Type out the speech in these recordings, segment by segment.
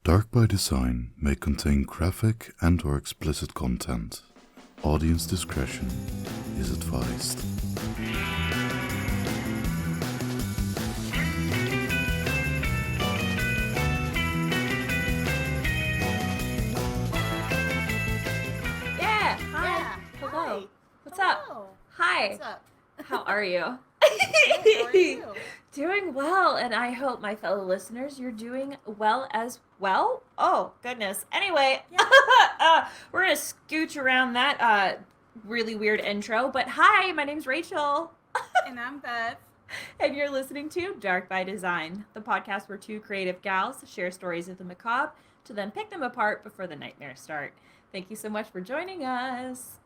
Dark by Design may contain graphic and/or explicit content. Audience discretion is advised. Yeah. Hi. Yeah. Hello. Hi. What's Hello. up? Hi. What's up? How are you? Good, how are you? Doing well, and I hope my fellow listeners, you're doing well as well. Oh goodness. Anyway, Yeah. we're gonna scooch around that really weird intro. But hi, my name's Rachel. And I'm Beth. And you're listening to Dark by Design, the podcast where two creative gals share stories of the macabre to then pick them apart before the nightmares start. Thank you so much for joining us.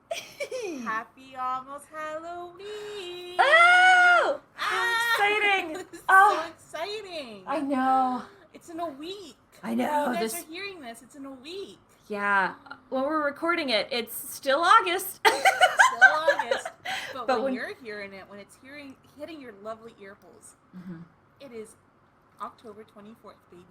Happy almost Halloween. Oh! How exciting! This is Oh. so exciting. I know. It's in a week. I know. When you guys are hearing this, it's in a week. Yeah. When we're recording it, it's still August. Still August. But when you're hearing it, when it's hitting your lovely ear holes, it is October 24th, baby.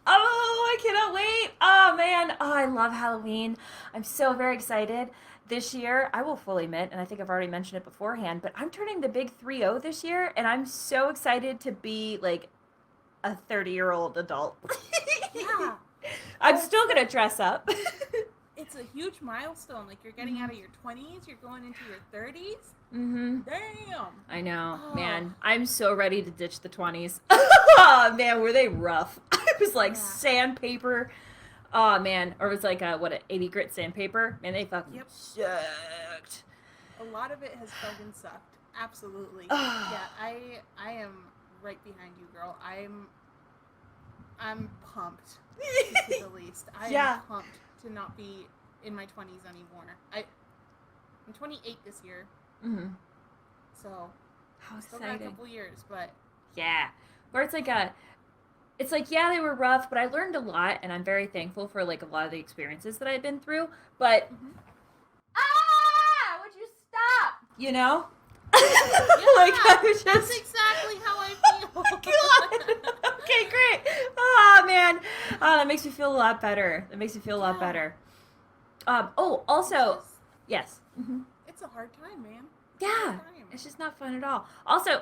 Oh, I cannot wait. Oh, man. Oh, I love Halloween. I'm so very excited. This year, I will fully admit, and I think I've already mentioned it beforehand, but I'm turning the big 3-0 this year, and I'm so excited to be, like, a 30-year-old adult. Yeah. I'm still going to dress up. It's a huge milestone. Like, you're getting out of your 20s, you're going into your 30s. Mm-hmm. Damn. I know, Oh. man. I'm so ready to ditch the 20s. Oh, man, were they rough. It was like sandpaper. Oh, man. Or it was like, 80 grit sandpaper? Man, they fucking sucked. A lot of it has fucking sucked. Absolutely. Yeah, I am right behind you, girl. I'm pumped, to say the least. I am pumped to not be in my 20s anymore. I'm 28 this year. Mm-hmm. So, how still exciting. got a couple years, but... Yeah. Or it's like, yeah, they were rough, but I learned a lot, and I'm very thankful for, like, a lot of the experiences that I've been through, but... Would you stop? You know? Yeah, like, I was just... that's exactly how I feel. Oh, God. Okay, great. Oh, man. Oh, that makes me feel a lot better. Also... Yes. Mm-hmm. It's a hard time, man. Yeah, it's just not fun at all. Also,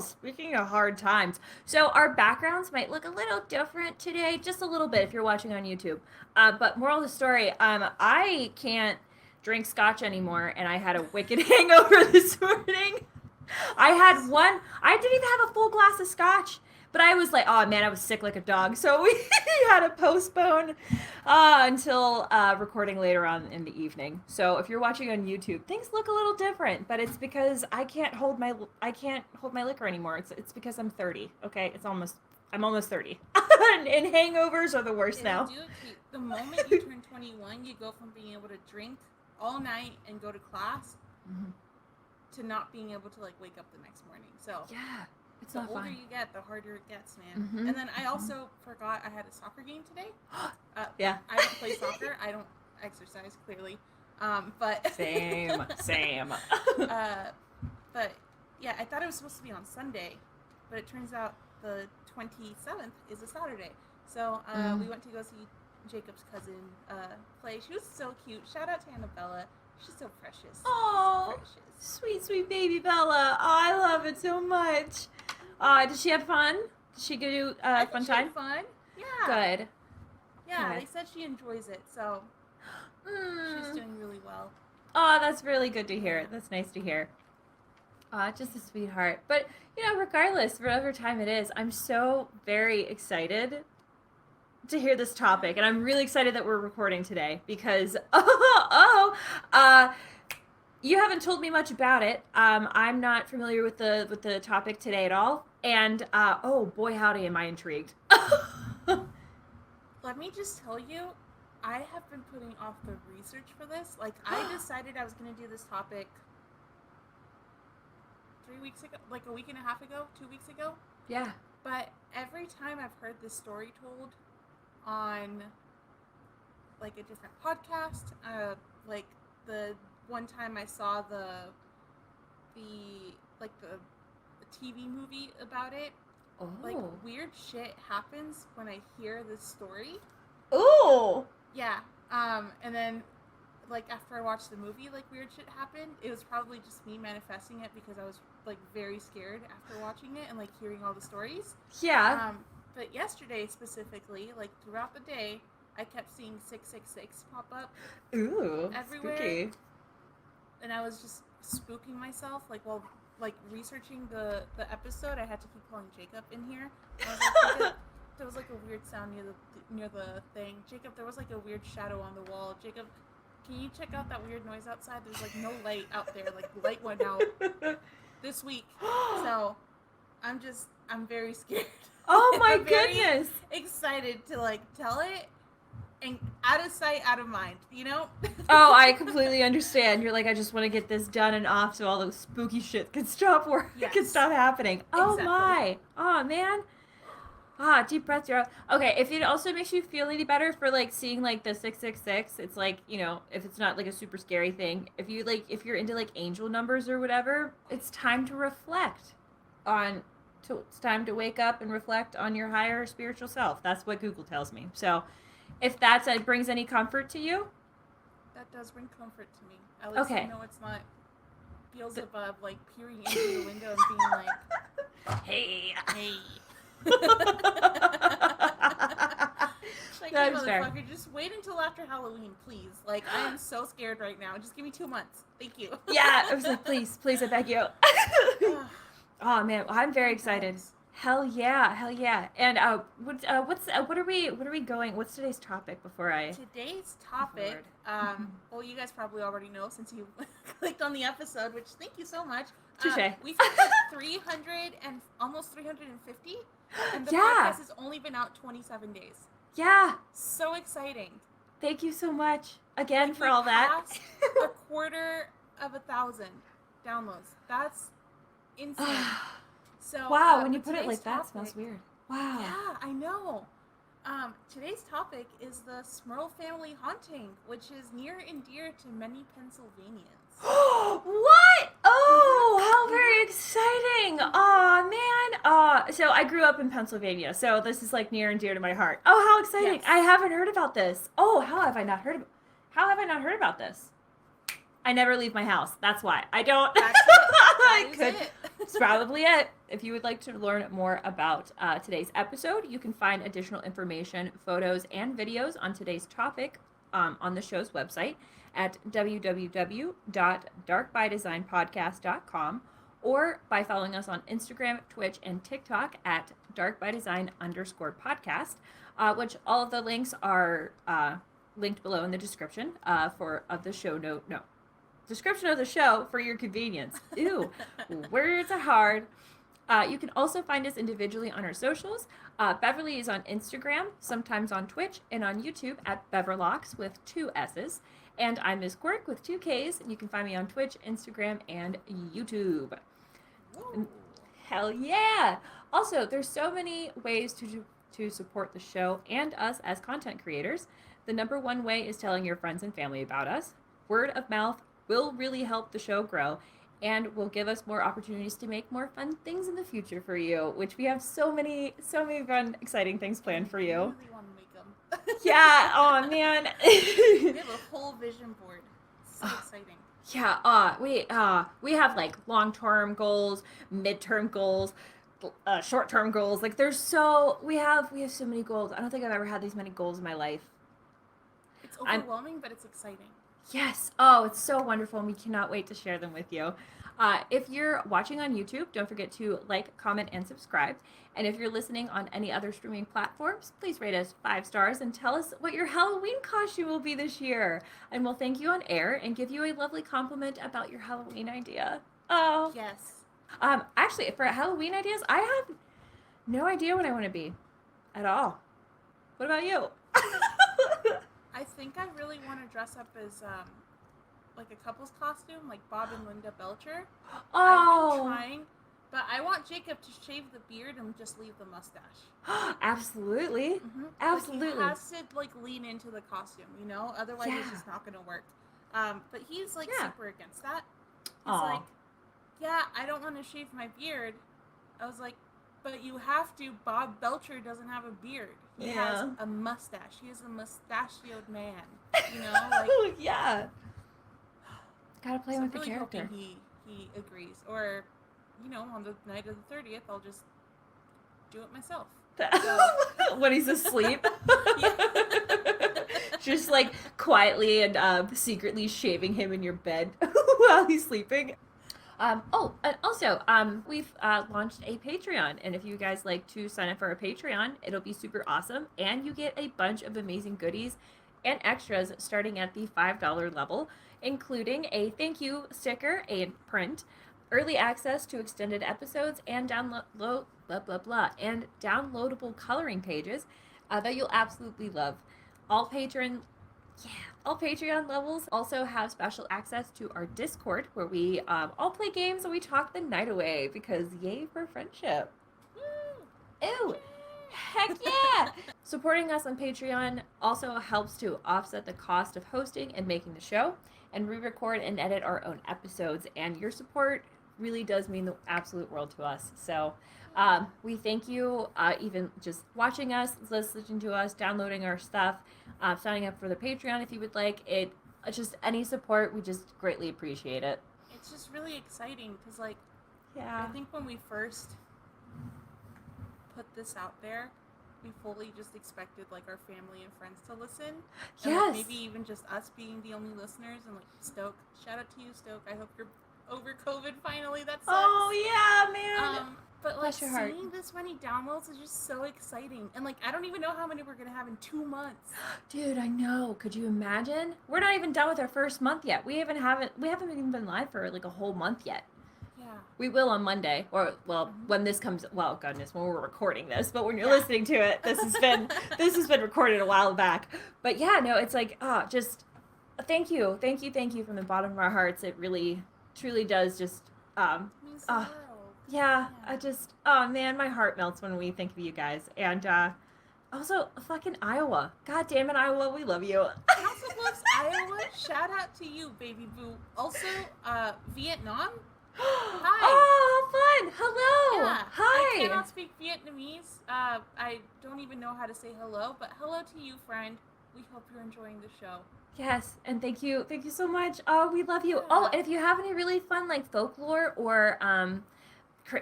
speaking of hard times, so our backgrounds might look a little different today, just a little bit if you're watching on YouTube. But moral of the story, I can't drink scotch anymore, and I had a wicked hangover this morning. I didn't even have a full glass of scotch. But I was like, oh man, I was sick like a dog. So we had to postpone until recording later on in the evening. So if you're watching on YouTube, things look a little different. But it's because I can't hold my liquor anymore. It's because I'm 30. Okay, I'm almost 30. And hangovers are the worst now. The moment you turn 21, you go from being able to drink all night and go to class to not being able to like wake up the next morning. So yeah. It's the not older fun. you get, the harder it gets, man. And then I also forgot I had a soccer game today. Yeah. I don't play soccer. I don't exercise, clearly. But Same. But yeah, I thought it was supposed to be on Sunday, but it turns out the 27th is a Saturday. So we went to go see Jacob's cousin play. She was so cute. Shout out to Annabella. She's so precious. Oh, sweet, sweet baby Bella. Oh, I love it so much. Did she have fun? Did she do I fun think time? She had fun. Yeah. Good. Yeah, Good. they said she enjoys it, so she's doing really well. Oh, that's really good to hear. That's nice to hear. Just a sweetheart. But, regardless, whatever time it is, I'm so very excited to hear this topic. And I'm really excited that we're recording today because, you haven't told me much about it. I'm not familiar with the topic today at all. And, oh boy, howdy, am I intrigued. Let me just tell you, I have been putting off the research for this. Like, I decided I was going to do this topic 3 weeks ago, like a week and a half ago, 2 weeks ago. Yeah. But every time I've heard this story told on, like, a different podcast, like, the one time I saw the TV movie about it, like, weird shit happens when I hear this story. Ooh. Yeah. And then, like, after I watched the movie, like, weird shit happened. It was probably just me manifesting it because I was, like, very scared after watching it and, like, hearing all the stories. Yeah. But yesterday, specifically, like, throughout the day, I kept seeing 666 pop up Ooh. everywhere. Spooky. And I was just spooking myself, like, while, like, researching the episode. I had to keep calling Jacob in here. I was like, Jacob, there was, like, a weird sound near the thing. Jacob, there was, like, a weird shadow on the wall. Jacob, can you check out that weird noise outside? There's, like, no light out there. Like, the light went out this week. So, I'm very scared. Oh my I'm very goodness. excited to, like, tell it. And out of sight, out of mind, you know? Oh, I completely understand. You're like, I just want to get this done and off so all those spooky shit can stop Yes. can stop happening. Oh Exactly. my. Oh man. Deep breath, you're out. Okay, if it also makes you feel any better for like seeing like the 666, it's like, you know, if it's not like a super scary thing, if you're into like angel numbers or whatever, it's time to reflect on it's time to wake up and reflect on your higher spiritual self. That's what Google tells me. So, if it brings any comfort to you, That does bring comfort to me. At least Okay. I know it's not Beelzebub, like, peering into the window and being like, hey. hey. Like, hey, That's fair. motherfucker, just wait until after Halloween, please. Like, I am so scared right now. Just give me 2 months. Thank you. Yeah, I was like, please, I beg you. Ugh. Oh man, I'm very excited. Hell yeah. And what are we going? What's today's topic before I? Today's topic, well, you guys probably already know since you clicked on the episode, which thank you so much. Touché. We've hit 300 and almost 350, and the Yeah. podcast has only been out 27 days. Yeah. So exciting. Thank you so much again Like, for we all that. passed a quarter of 1,000 downloads. That's insane. So Wow, when you but put it today's like that, it topic- smells weird. Wow. Yeah, I know. Today's topic is the Smurl family haunting, which is near and dear to many Pennsylvanians. What? Oh, how very exciting! Aw, man. So I grew up in Pennsylvania, so this is like near and dear to my heart. Oh, how exciting! Yes. I haven't heard about this. Oh, how have I not heard about this? I never leave my house. That's why. I don't. That's it. That is Could. it. It's probably it. If you would like to learn more about today's episode, you can find additional information, photos, and videos on today's topic on the show's website at www.darkbydesignpodcast.com or by following us on Instagram, Twitch, and TikTok at darkbydesign_podcast, which all of the links are linked below in the description description of the show for your convenience. Ew, words are hard. You can also find us individually on our socials. Beverly is on Instagram, sometimes on Twitch, and on YouTube at Beverlocks with 2 S's. And I'm Ms. Quirk with 2 K's. And you can find me on Twitch, Instagram, and YouTube. Woo. Hell yeah! Also, there's so many ways to support the show and us as content creators. The number one way is telling your friends and family about us. Word of mouth will really help the show grow and will give us more opportunities to make more fun things in the future for you, which we have so many fun, exciting things planned for I you. really want to make them. Yeah, oh man. We have a whole vision board. So exciting. Yeah, we have like long-term goals, midterm goals, short-term goals. Like we have so many goals. I don't think I've ever had these many goals in my life. It's overwhelming, but it's exciting. Yes. Oh, it's so wonderful, and we cannot wait to share them with you. If you're watching on YouTube, don't forget to like, comment, and subscribe. And if you're listening on any other streaming platforms, please rate us 5 stars and tell us what your Halloween costume will be this year. And we'll thank you on air and give you a lovely compliment about your Halloween idea. Oh. Yes. Actually, for Halloween ideas, I have no idea what I want to be at all. What about you? I think I really want to dress up as like a couple's costume, like Bob and Linda Belcher. I've been trying, but I want Jacob to shave the beard and just leave the mustache. Absolutely. Mm-hmm. Absolutely. Like, he has to like lean into the costume, you know. Otherwise, it's just not gonna work. But he's like super against that. He's like, yeah, I don't want to shave my beard. I was like, but you have to. Bob Belcher doesn't have a beard. He has a mustache. He is a mustachioed man. You know, like yeah. Gotta play so with I'm really the character. hoping he agrees. Or, you know, on the night of the 30th, I'll just do it myself. So. When he's asleep. Yeah. Just like quietly and secretly shaving him in your bed while he's sleeping. And also, we've launched a Patreon, and if you guys like to sign up for a Patreon, it'll be super awesome, and you get a bunch of amazing goodies and extras starting at the $5 level, including a thank you sticker, a print, early access to extended episodes, and downloadable coloring pages that you'll absolutely love. All Patreon levels also have special access to our Discord, where we all play games and we talk the night away, because yay for friendship. Ew! Heck yeah! Supporting us on Patreon also helps to offset the cost of hosting and making the show, and we record and edit our own episodes, and your support really does mean the absolute world to us. So we thank you, even just watching us, listening to us, downloading our stuff, signing up for the Patreon if you would like it. Just any support, we just greatly appreciate it. It's just really exciting because, like, yeah, I think when we first put this out there, we fully just expected, like, our family and friends to listen. And, yes. like, maybe even just us being the only listeners. And, like, Stoke, shout out to you, Stoke. I hope you're over COVID finally. That sucks. Oh, yeah, man. But, like, Bless your heart. seeing this many downloads is just so exciting. And, like, I don't even know how many we're going to have in 2 months. Dude, I know. Could you imagine? We're not even done with our first month yet. We haven't even been live for, like, a whole month yet. Yeah. We will on Monday, or, well, when this comes, well, goodness, when we're recording this, but when you're listening to it, this has been recorded a while back. But yeah, no, it's like, just thank you from the bottom of our hearts. It really, truly does just, Means the world. yeah, I just, oh man, my heart melts when we think of you guys. And also, fucking Iowa. God damn it, Iowa, we love you. House of Wolves, Iowa, shout out to you, baby boo. Also, Vietnam. Hi. Oh, how fun! Hello. Yeah, Hi. I cannot speak Vietnamese. I don't even know how to say hello, but hello to you, friend. We hope you're enjoying the show. Yes, and thank you so much. Oh, we love you. Yeah. Oh, and if you have any really fun like folklore or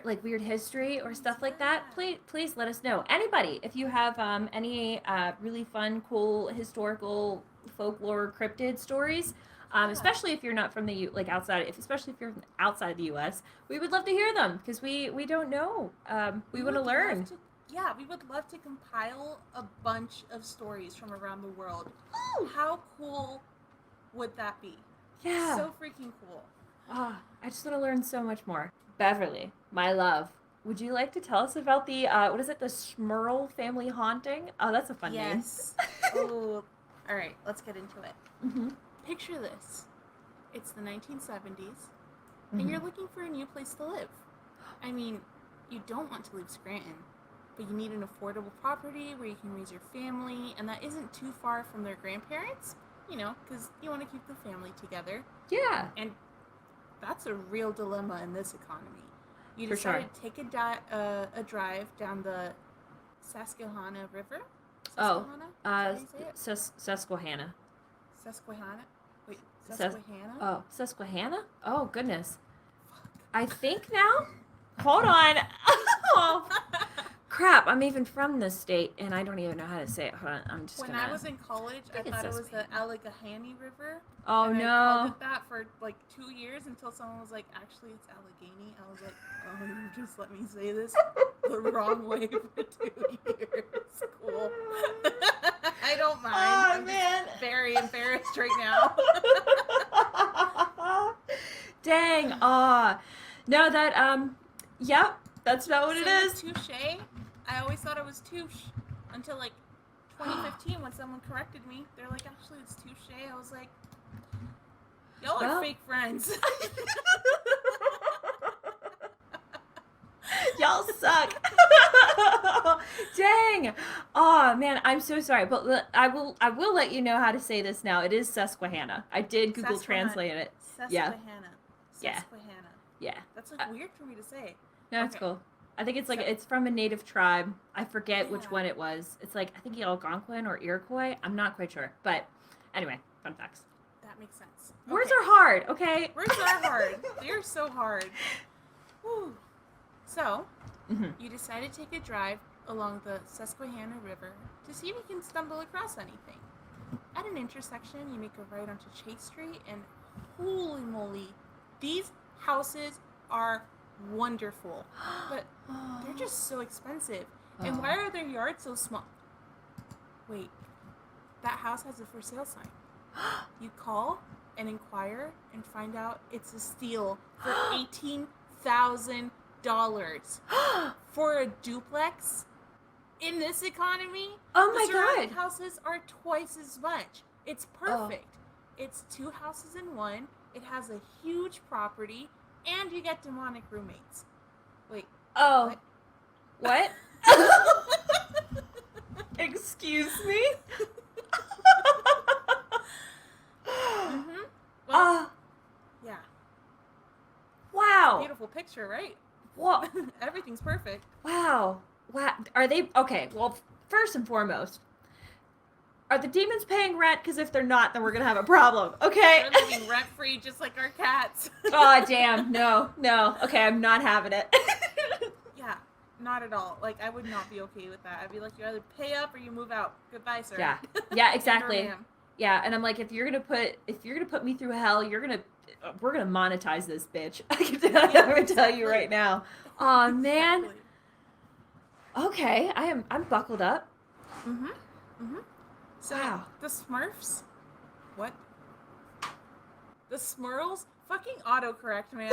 like weird history or stuff like that, please let us know. Anybody, if you have any really fun, cool historical folklore cryptid stories. Especially if you're not from the especially if you're outside the U.S., we would love to hear them because we don't know. We want to learn. We would love to compile a bunch of stories from around the world. How cool would that be? Yeah, so freaking cool. I just want to learn so much more. Beverly, my love, would you like to tell us about the what is it? The Smurl family haunting? Oh, that's a fun name. Yes. Oh, all right. Let's get into it. Mm-hmm. Picture this. It's the 1970s, and you're looking for a new place to live. I mean, you don't want to leave Scranton, but you need an affordable property where you can raise your family, and that isn't too far from their grandparents, you know, because you want to keep the family together. Yeah. And that's a real dilemma in this economy. You For decide sure. to take a drive down the Susquehanna River? Susquehanna. Susquehanna? Wait, Sus- Susquehanna? Oh, Susquehanna? Oh, goodness. I think now? Hold on. Oh, crap. I'm even from this state, and I don't even know how to say it. Hold on. I'm just When gonna... I was in college, I it's thought it was the Susquehanna. Allegheny River. Oh, and no. I called it that for like 2 years until someone was like, actually, it's Allegheny. I was like, oh, you just let me say this the wrong way for 2 years. Cool. I don't mind. Oh, I'm man. just very embarrassed right now. Dang. No, that, yep. That's not what it Same is. with touche. I always thought it was touche until like 2015 when someone corrected me. They're like, actually, it's touche. I was like, y'all are fake friends. Y'all suck. Dang. Oh man, I'm so sorry, but I will let you know how to say this now. It is Susquehanna. I did Google Translate it. Susquehanna. Yeah. Susquehanna. Yeah. That's like weird for me to say. No, it's Okay. cool. I think it's like, So- it's from a native tribe. I forget which Yeah. one it was. It's like, I think Algonquin or Iroquois. I'm not quite sure. But anyway, fun facts. That makes sense. Words Okay. are hard, okay? Words are hard. They're so hard. Whew. So, Mm-hmm. you decide to take a drive along the Susquehanna River to see if you can stumble across anything. At an intersection, you make a right onto Chase Street, and holy moly, these houses are wonderful, but they're just so expensive. And why are their yards so small? Wait, that house has a for sale sign. You call and inquire and find out it's a steal for $18,000 for a duplex. In this economy, Oh the my surrounding God. houses are twice as much. It's perfect. It's 2 houses in one. It has a huge property, and you get demonic roommates. Wait. Oh. What? What? Excuse me? Mm-hmm. Well, yeah. Wow. Beautiful picture, right? What? Everything's perfect. Wow. Wow. Are they okay? Well, first and foremost, are the demons paying rent? Because if they're not, then we're gonna have a problem. Okay. We're living rent free, just like our cats. Oh damn! No, no. Okay, I'm not having it. Yeah, not at all. Like, I would not be okay with that. I'd be like, you either pay up or you move out. Goodbye, sir. Yeah. And Exactly. or ma'am. Yeah, and I'm like, if you're gonna put me through hell, we're gonna monetize this bitch. I'm gonna tell you right now. Oh man. Exactly. Okay, I'm buckled up. Mm-hmm. Mm-hmm. So, Wow. the Smurfs? What? The Smurls? Fucking autocorrect, man.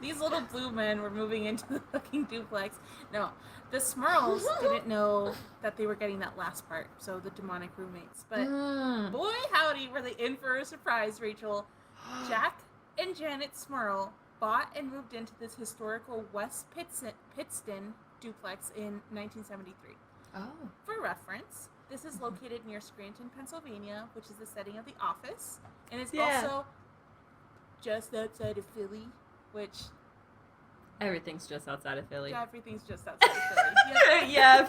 These little blue men were moving into the fucking duplex. No, the Smurls didn't know that they were getting that last part, so the demonic roommates. But boy, howdy, were they in for a surprise, Rachel. Jack and Janet Smurl bought and moved into this historical West Pittston duplex in 1973. Oh. For reference, this is located near Scranton, Pennsylvania, which is the setting of The Office, and it's Yeah. also just outside of Philly, which Everything's just outside of Philly. everything's just outside of Philly. Yep. Yeah,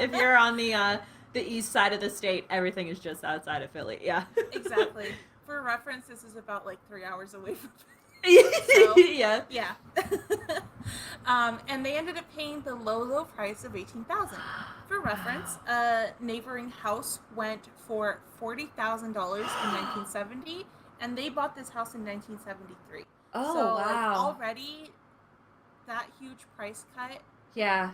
if you're on the east side of the state, everything is just outside of Philly. Yeah. Exactly. For reference, this is about like 3 hours away from Philly. Yeah. Yeah. And they ended up paying the low price of $18,000. For reference, a neighboring house went for $40,000 in 1970, and they bought this house in 1973. Oh, so, wow. like, already, that huge price cut, Yeah.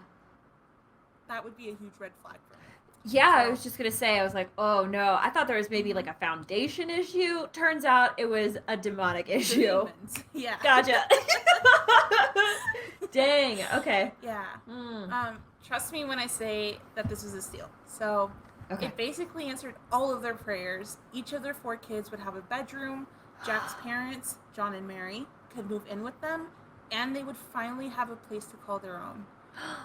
that would be a huge red flag for me. Yeah, I So- was just gonna say, I was like, oh no, I thought there was maybe like a foundation issue. Turns out it was a demonic The issue. demons. Yeah. Gotcha. Dang. Okay. Yeah. Mm. Trust me when I say that this was a steal. So, Okay. it basically answered all of their prayers. Each of their 4 kids would have a bedroom. Jack's parents, John and Mary, could move in with them, and they would finally have a place to call their own.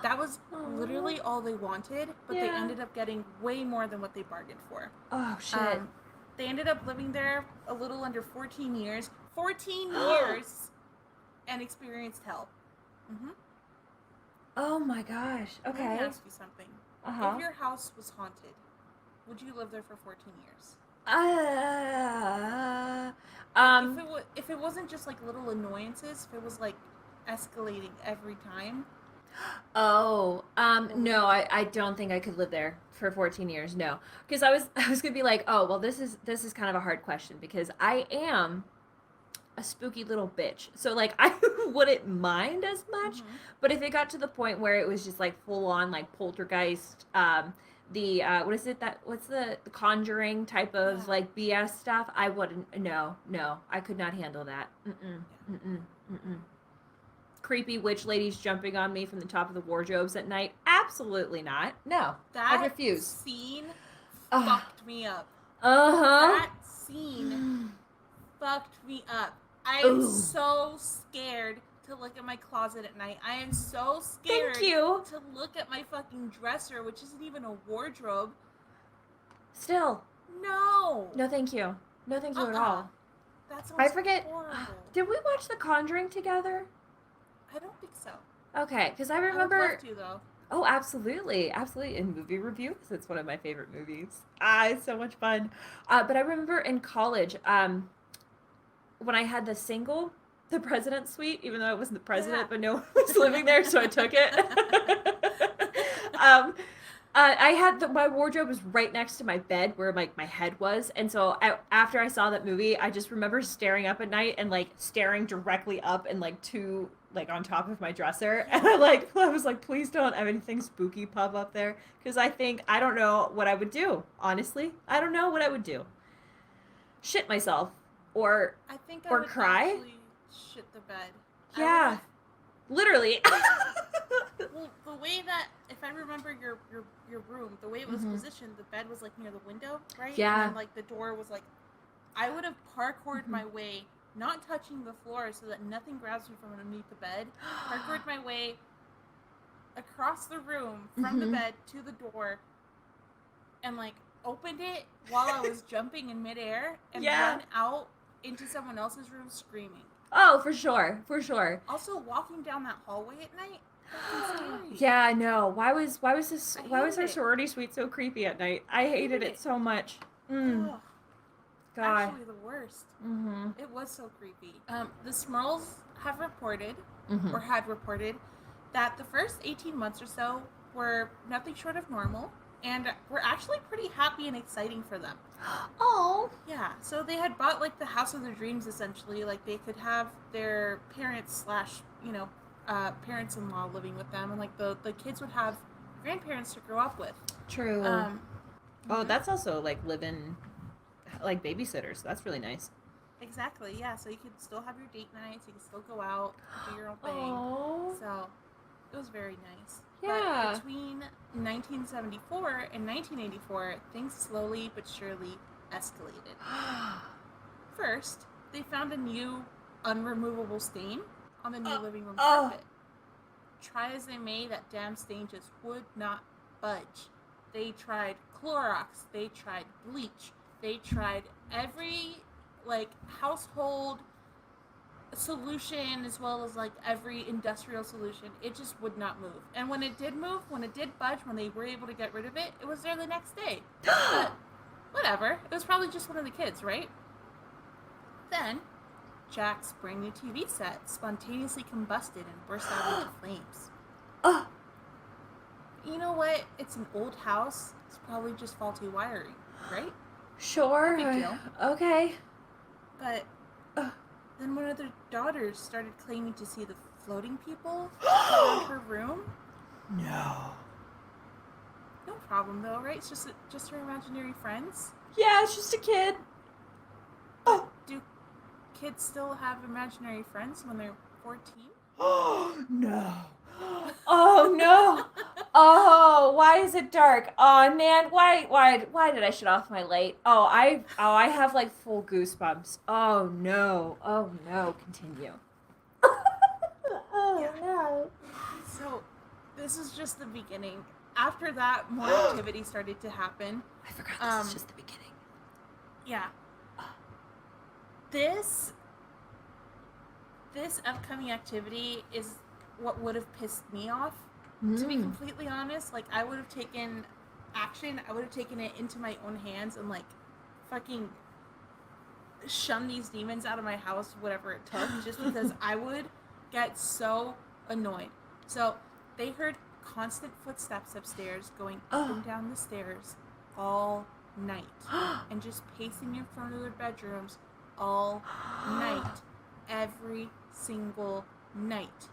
That was literally all they wanted, but they Yeah. ended up getting way more than what they bargained for. Oh shit. They ended up living there a little under 14 years. 14 years! And experienced hell. Mm-hmm. Oh my gosh. Let me Okay. ask you something. Uh-huh. If your house was haunted, would you live there for 14 years? If it wasn't just like little annoyances, if it was like escalating every time. No, I don't think I could live there for 14 years. No, because I was gonna be like, oh, well, this is kind of a hard question because I am a spooky little bitch. So like I wouldn't mind as much, but if it got to the point where it was just like full on like poltergeist, what's the Conjuring type of Yeah. like BS stuff, I wouldn't. No, I could not handle that. Creepy witch ladies jumping on me from the top of the wardrobes at night. Absolutely not. No, That I refuse. scene Ugh. fucked me up. Uh-huh. That scene fucked me up. I Ooh. am so scared to look at my closet at night. I am so scared Thank you. to look at my fucking dresser, which isn't even a wardrobe. Still, No. no thank you. No thank you at all. That sounds I forget- horrible. Did we watch The Conjuring together? I don't think so. Okay, because I I would remember. love to, though. Oh, absolutely, absolutely. In movie reviews, it's one of my favorite movies. It's so much fun. But I remember in college, when I had the single, the president suite, even though I wasn't the president, Yeah. but no one was living there, so I took it. um, I had my wardrobe was right next to my bed where like my head was, and so after I saw that movie, I just remember staring up at night and like staring directly up and like to like on top of my dresser, and I was like, please don't have anything spooky pop up there, because I don't know what I would do. Honestly, I don't know what I would do. Shit myself, or I think I or would cry. actually shit the bed. Yeah, literally. Well, the way that, if I remember your room, the way it was positioned, the bed was like near the window, right? Yeah. And then, like the door was like, I would have parkoured my way, not touching the floor so that nothing grabs me from underneath the bed. Parkoured my way across the room from the bed to the door, and like opened it while I was jumping in midair and run out into someone else's room screaming. Oh, for sure, for sure. Also, walking down that hallway at night. Yeah, I know. Why was our it. sorority suite so creepy at night? I hated it so much. Oh, God. actually the worst. Mm-hmm. It was so creepy. The Smurls have reported, or had reported, that the first 18 months or so were nothing short of normal, and were actually pretty happy and exciting for them. Oh. Yeah, so they had bought like the house of their dreams, essentially. Like they could have their parents / parents-in-law living with them, and like the kids would have grandparents to grow up with. True. That's also like living like babysitters. That's really nice. Exactly, yeah. So you could still have your date nights, you could still go out, do your own thing. Oh. So it was very nice. Yeah. But between 1974 and 1984, things slowly but surely escalated. First, they found a new unremovable stain on the new living room carpet. Try as they may, that damn stain just would not budge. They tried Clorox, they tried bleach, they tried every like household solution as well as like every industrial solution. It just would not move. And when it did move, when it did budge, when they were able to get rid of it, it was there the next day. But whatever. It was probably just one of the kids, right? Then Jack's brand new TV set spontaneously combusted and burst out into flames. You know what? It's an old house. It's probably just faulty wiring, right? Sure. No big deal. Okay. But then one of their daughters started claiming to see the floating people around her room. No. No problem though, right? It's just her imaginary friends. Yeah, it's just a kid. Do kids still have imaginary friends when they're 14? Oh no. Oh no. Oh, why is it dark? Oh man, why did I shut off my light? I have like full goosebumps. Oh no. Continue. No. So, this is just the beginning. After that, more activity started to happen. I forgot this is just the beginning. Yeah. This upcoming activity is what would have pissed me off. To be completely honest, like I would have taken action. I would have taken it into my own hands and like fucking shun these demons out of my house, whatever it took, just because I would get so annoyed. So they heard constant footsteps upstairs going up and down the stairs all night and just pacing in front of their bedrooms all night, every single night.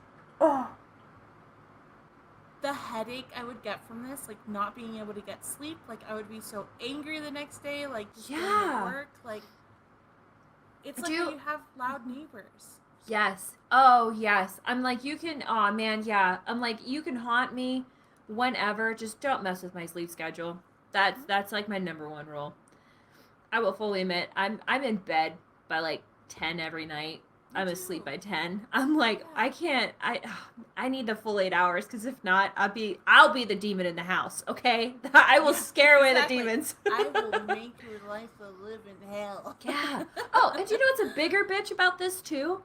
The headache I would get from this, like not being able to get sleep, like I would be so angry the next day, like just going to work, like it's like when you have loud neighbors. Yes. Oh yes. I'm like, you can. Oh man, yeah. I'm like, you can haunt me whenever. Just don't mess with my sleep schedule. That's like my number one rule. I will fully admit, I'm in bed by like 10 every night. I'm asleep by 10. I'm like, I can't. I need the full 8 hours, because if not, I'll be the demon in the house. Okay, I will scare away the demons. I will make your life a living hell. Yeah. Oh, and do you know what's a bigger bitch about this too?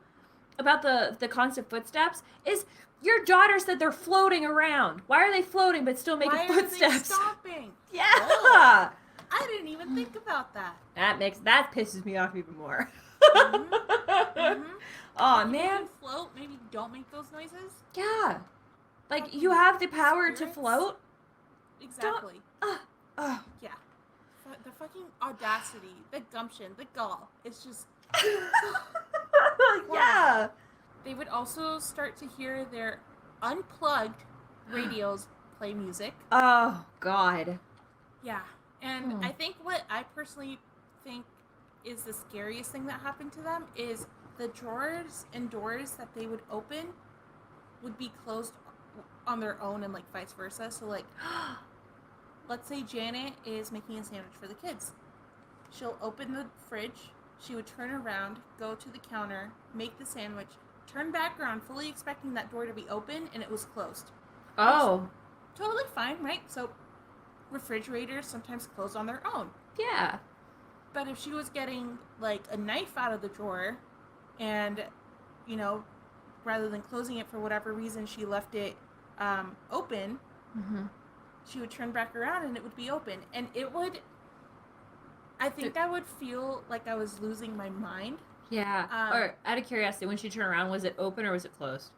about the constant footsteps is your daughter said they're floating around. Why are they floating but still making footsteps? Why are they stopping? Yeah. Oh, I didn't even think about that. That pisses me off even more. Mm-hmm. Mm-hmm. Oh If you man. can float, maybe don't make those noises. Yeah. Like Fucking you have the power to spirits. float. Exactly. Yeah. The fucking audacity, the gumption, the gall. It's just. Yeah. They would also start to hear their unplugged radios play music. Oh God. Yeah. And I think what I personally think is the scariest thing that happened to them is the drawers and doors that they would open would be closed on their own and like vice versa. So like, let's say Janet is making a sandwich for the kids. She'll open the fridge, she would turn around, go to the counter, make the sandwich, turn back around, fully expecting that door to be open, and it was closed. Oh. Totally fine, right? So refrigerators sometimes close on their own. Yeah. But if she was getting like a knife out of the drawer and, you know, rather than closing it for whatever reason, she left it open, she would turn back around and it would be open. And it would, I think I would feel like I was losing my mind. Yeah. Or out of curiosity, when she turned around, was it open or was it closed?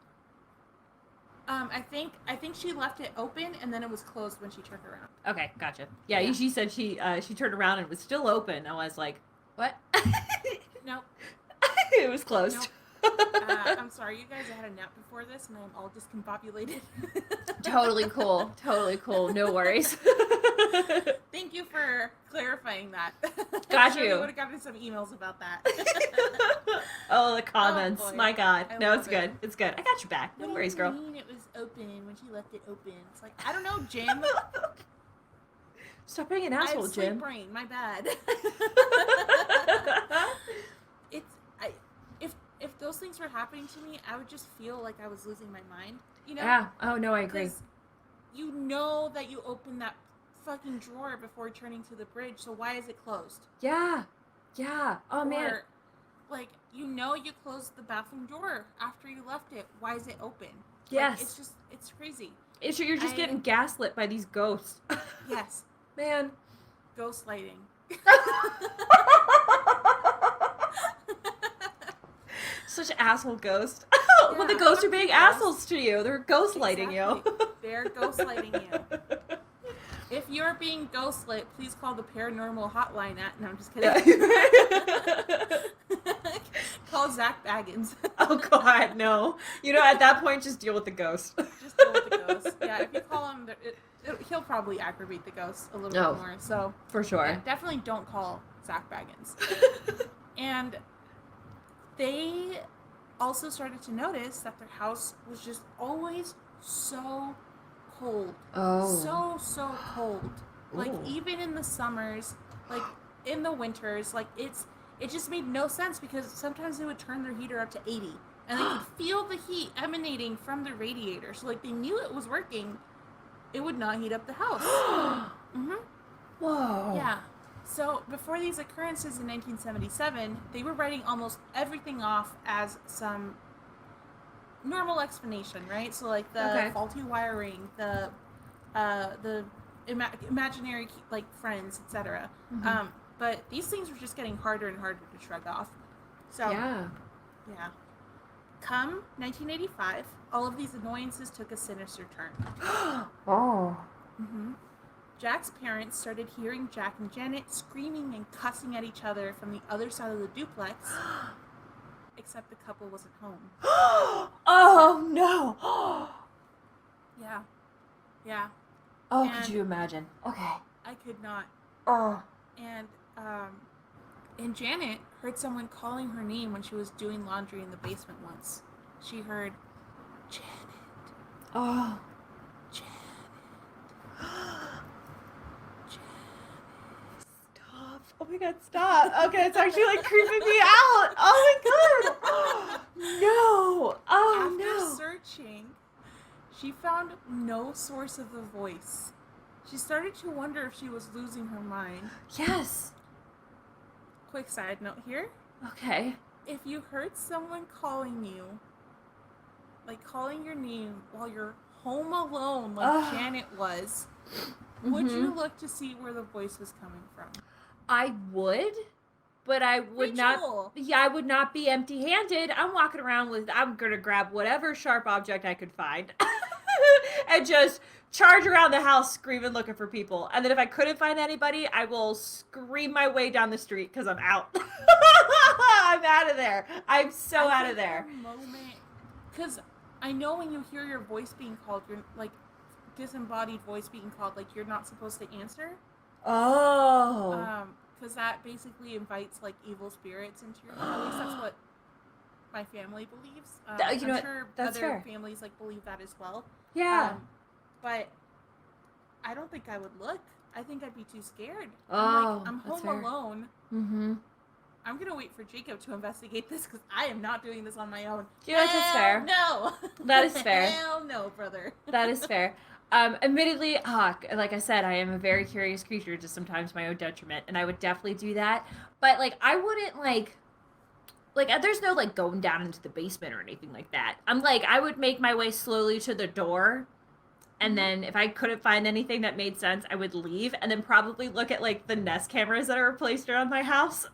I think she left it open and then it was closed when she turned around. Okay, gotcha. Yeah. She said she turned around and it was still open. I was like, what? Nope. It was closed. Nope. I'm sorry, you guys. I had a nap before this and I'm all discombobulated. Totally cool. Totally cool. No worries. Thank you for clarifying that. Got I you. would have gotten some emails about that. Oh, the comments. Oh, boy. My God. I No, love it's good. it. It's good. I got your back. No What worries, do you girl. mean it was open when she left it open? It's like, I don't know, Jim. Stop being an I asshole, have sleep Jim. brain. My bad. If those things were happening to me, I would just feel like I was losing my mind. You know? Yeah. Oh, no, I agree. Because you know that you opened that fucking drawer before turning to the bridge, so why is it closed? Yeah. Yeah. Oh, man. Or, like, you know you closed the bathroom door after you left it. Why is it open? Yes. Like, it's crazy. You're just getting gaslit by these ghosts. Yes. Man. Ghost lighting. Such an asshole ghost. Yeah, Well, the ghosts are being ghosts. assholes to you. They're ghost lighting Exactly. you. They're gaslighting you. If you're being ghostlit, please call the paranormal hotline at... No, I'm just kidding. Call Zach Baggins. Oh, God, no. You know, at that point, just deal with the ghost. Just deal with the ghost. Yeah, if you call him, he'll probably aggravate the ghost a little bit more. So For sure. yeah, definitely don't call Zach Baggins. And they also started to notice that their house was just always so cold. Oh. So cold. Like, Ooh. even in the summers, like, in the winters, like, it just made no sense because sometimes they would turn their heater up to 80 and they could feel the heat emanating from the radiator. So, like, they knew it was working. It would not heat up the house. Mm-hmm. Whoa. Yeah. So, before these occurrences in 1977, they were writing almost everything off as some normal explanation, right? So, like, the faulty wiring, the imaginary, like, friends, etc. Mm-hmm. But these things were just getting harder and harder to shrug off. So, Yeah. Come 1985, all of these annoyances took a sinister turn. Oh. Mm-hmm. Jack's parents started hearing Jack and Janet screaming and cussing at each other from the other side of the duplex, except the couple wasn't home. Oh, no. Yeah. Oh, And- could you imagine? Okay. I could not. Oh. And Janet heard someone calling her name when she was doing laundry in the basement once. She heard, Janet, Oh. Janet. Stop. Oh my God, stop. Okay, it's actually like creeping me out. Oh my God. No. Oh After no. searching, she found no source of the voice. She started to wonder if she was losing her mind. Yes. Quick side note here. Okay. if you heard someone calling you, like calling your name while you're home alone, like Janet was, would you look to see where the voice was coming from? I would, but I would not. Yeah, I would not be empty-handed. I'm walking around with. I'm gonna grab whatever sharp object I could find, and just charge around the house, screaming, looking for people. And then if I couldn't find anybody, I will scream my way down the street because I'm out. I'm out of there. I'm so out of there. Because I know when you hear your voice being called, you're like disembodied voice being called, like you're not supposed to answer. Oh. Because that basically invites like evil spirits into your home. At least that's what my family believes. I'm sure that's other fair. families like believe that as well. Yeah. But I don't think I would look. I think I'd be too scared. Oh, I'm home alone. Mm-hmm. I'm gonna wait for Jacob to investigate this because I am not doing this on my own. Yeah, that's fair. No. That is fair. Hell no, brother. That is fair. Admittedly, like I said, I am a very curious creature to sometimes my own detriment, and I would definitely do that. But, like, I wouldn't, like, there's no, like, going down into the basement or anything like that. I would make my way slowly to the door, and then if I couldn't find anything that made sense, I would leave, and then probably look at, like, the Nest cameras that are placed around my house.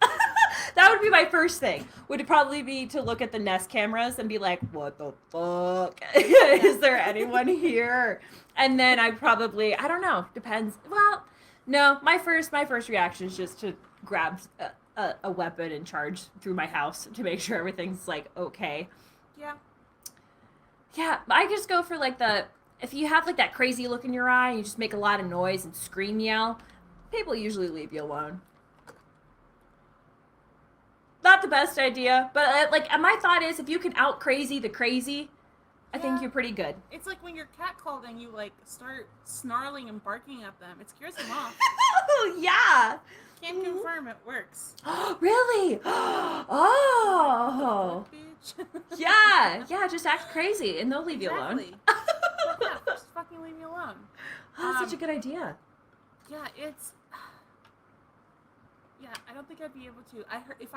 That would be my first thing, would probably be to look at the Nest cameras and be like, what the fuck? Is there anyone here? And then I don't know, depends. Well, no, my first reaction is just to grab a weapon and charge through my house to make sure everything's, like, okay. Yeah. Yeah, I just go for, like, if you have, like, that crazy look in your eye, you just make a lot of noise and scream, yell, people usually leave you alone. Not the best idea, but my thought is if you can out crazy the crazy, I think you're pretty good. It's like when your cat called and you like start snarling and barking at them. It scares them off. Yeah. Can't confirm it works. Really? Oh. Yeah, just act crazy and they'll leave you alone. Yeah, just fucking leave me alone. Oh, that's such a good idea. Yeah, I don't think I'd be able to. If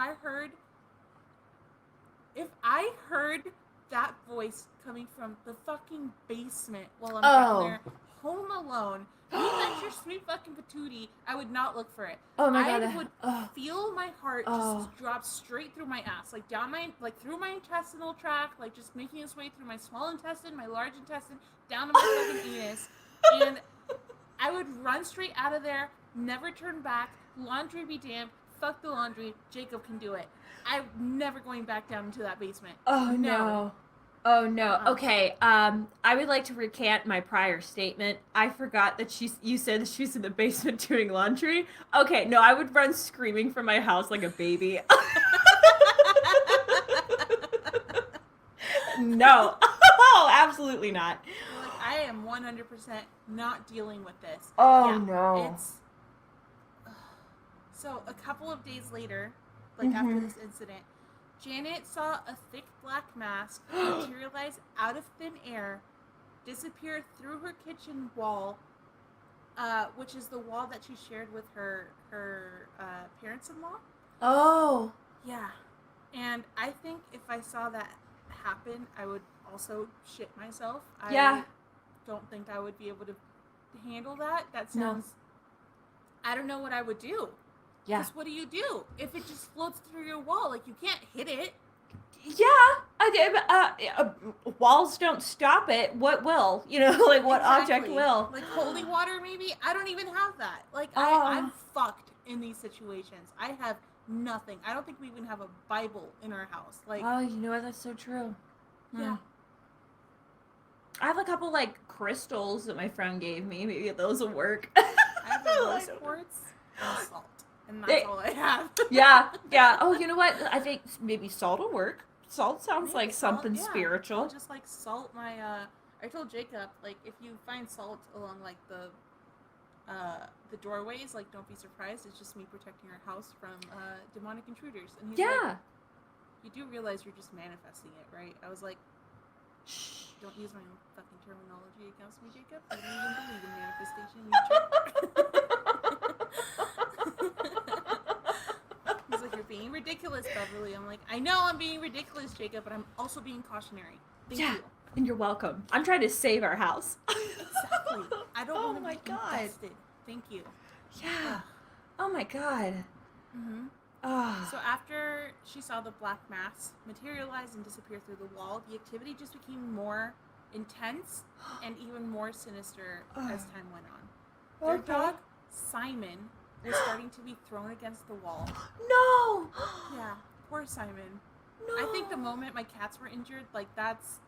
I heard that voice coming from the fucking basement while I'm down there, home alone, me and your sweet fucking patootie, I would not look for it. Oh my God. I would feel my heart just drop straight through my ass, like down through my intestinal tract, like just making its way through my small intestine, my large intestine, down to my fucking anus, and I would run straight out of there, never turn back. Laundry be damned. Fuck the laundry. Jacob can do it. I'm never going back down into that basement. Oh, no. Oh, no. Okay, I would like to recant my prior statement. I forgot that you said that she's in the basement doing laundry. Okay, no, I would run screaming from my house like a baby. No. Oh, absolutely not. Like, I am 100% not dealing with this. Oh, no. So, a couple of days later, after this incident, Janet saw a thick black mask materialize out of thin air, disappear through her kitchen wall, which is the wall that she shared with her parents-in-law. Oh. Yeah. And I think if I saw that happen, I would also shit myself. I don't think I would be able to handle that. That sounds... No. I don't know what I would do. Yeah. Because what do you do if it just floats through your wall? Like, you can't hit it. Yeah. Walls don't stop it. What will? What object will? Like holy water, maybe? I don't even have that. Like, I'm fucked in these situations. I have nothing. I don't think we even have a Bible in our house. Like, oh, you know what? That's so true. Yeah. I have a couple, crystals that my friend gave me. Maybe those will work. I have rose quartz and salt. And that's all I have. Yeah. Oh, you know what? I think maybe salt will work. Salt sounds like something spiritual. I'll just salt my. I told Jacob if you find salt along the doorways, don't be surprised. It's just me protecting our house from demonic intruders. And he's like, you do realize you're just manifesting it, right? I was like, shh, don't use my own fucking terminology against me, Jacob. I don't even believe in manifestation. You He's like, you're being ridiculous, Beverly. I'm like, I know I'm being ridiculous, Jacob, but I'm also being cautionary. Thank you. And you're welcome. I'm trying to save our house. Exactly. I don't want to be God. infested. Thank you. Yeah. Oh my God. Mm-hmm. Oh. So after she saw the black mass materialize and disappear through the wall, the activity just became more intense and even more sinister as time went on. Their dog, Simon, was starting to be thrown against the wall. No! Yeah, poor Simon. No. I think the moment my cats were injured, like that's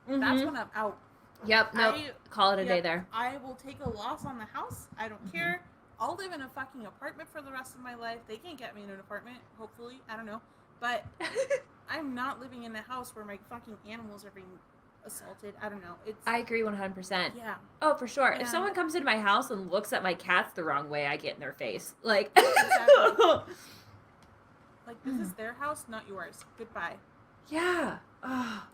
when I'm out. Yep, nope. Call it a day there. I will take a loss on the house. I don't care. I'll live in a fucking apartment for the rest of my life. They can't get me in an apartment, hopefully. I don't know. But I'm not living in a house where my fucking animals are being assaulted. I don't know. I agree 100%. Yeah. Oh, for sure. Yeah. If someone comes into my house and looks at my cats the wrong way, I get in their face. Like, Exactly. Like, this is their house, not yours. Goodbye. Yeah. Oh.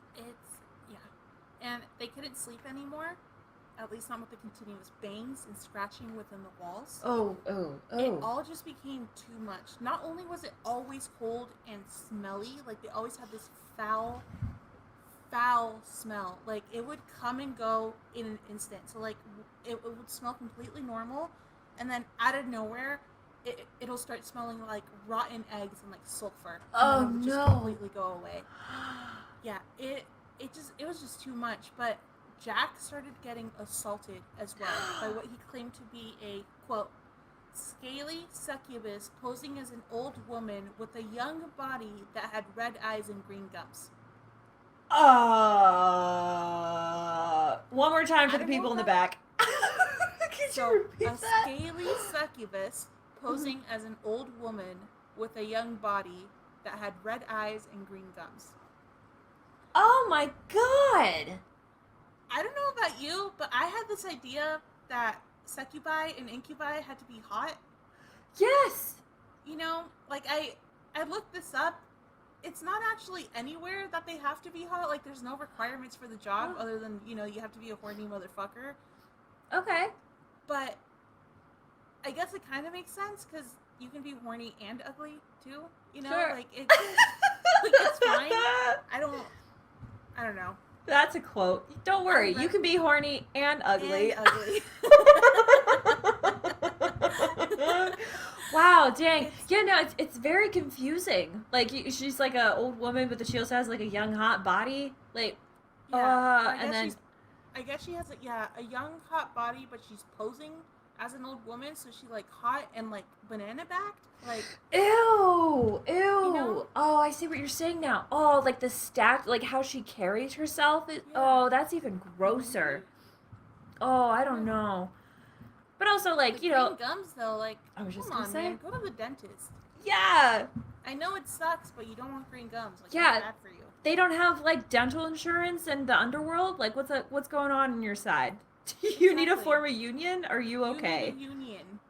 And they couldn't sleep anymore, at least not with the continuous bangs and scratching within the walls. Oh. It all just became too much. Not only was it always cold and smelly, like they always had this foul smell. Like it would come and go in an instant. So like it would smell completely normal, and then out of nowhere, it'll start smelling like rotten eggs and like sulfur. Oh, and then it would just completely go away. Yeah, it was just too much. But Jack started getting assaulted as well by what he claimed to be a, quote, scaly succubus posing as an old woman with a young body that had red eyes and green gums. One more time for the people in the back. Could you repeat that? A scaly succubus posing as an old woman with a young body that had red eyes and green gums. Oh my God! I don't know about you, but I had this idea that succubi and incubi had to be hot. Yes! You know, like I looked this up. It's not actually anywhere that they have to be hot. Like there's no requirements for the job other than, you know, you have to be a horny motherfucker. Okay. But I guess it kind of makes sense because you can be horny and ugly too. You know, sure. like it's fine. I don't know. That's a quote. Don't worry, you can be horny and ugly. Wow, dang. Yeah, no, it's very confusing. Like, she's like an old woman, but she also has like a young, hot body. Like, I guess she has a young, hot body, but she's posing as an old woman, so she like hot and like banana backed. Like, ew. You know? Oh, I see what you're saying now. Oh, like the stack, like how she carries herself. Oh, that's even grosser. Oh, I don't know. But also, like, the you know, green gums though. Like, I was just come gonna on, say, man, go to the dentist. Yeah. I know it sucks, but you don't want green gums. Like, Yeah. it's bad for you. They don't have like dental insurance in the underworld. Like, what's going on your side? Do you need to form a union? Are you okay? You need a union.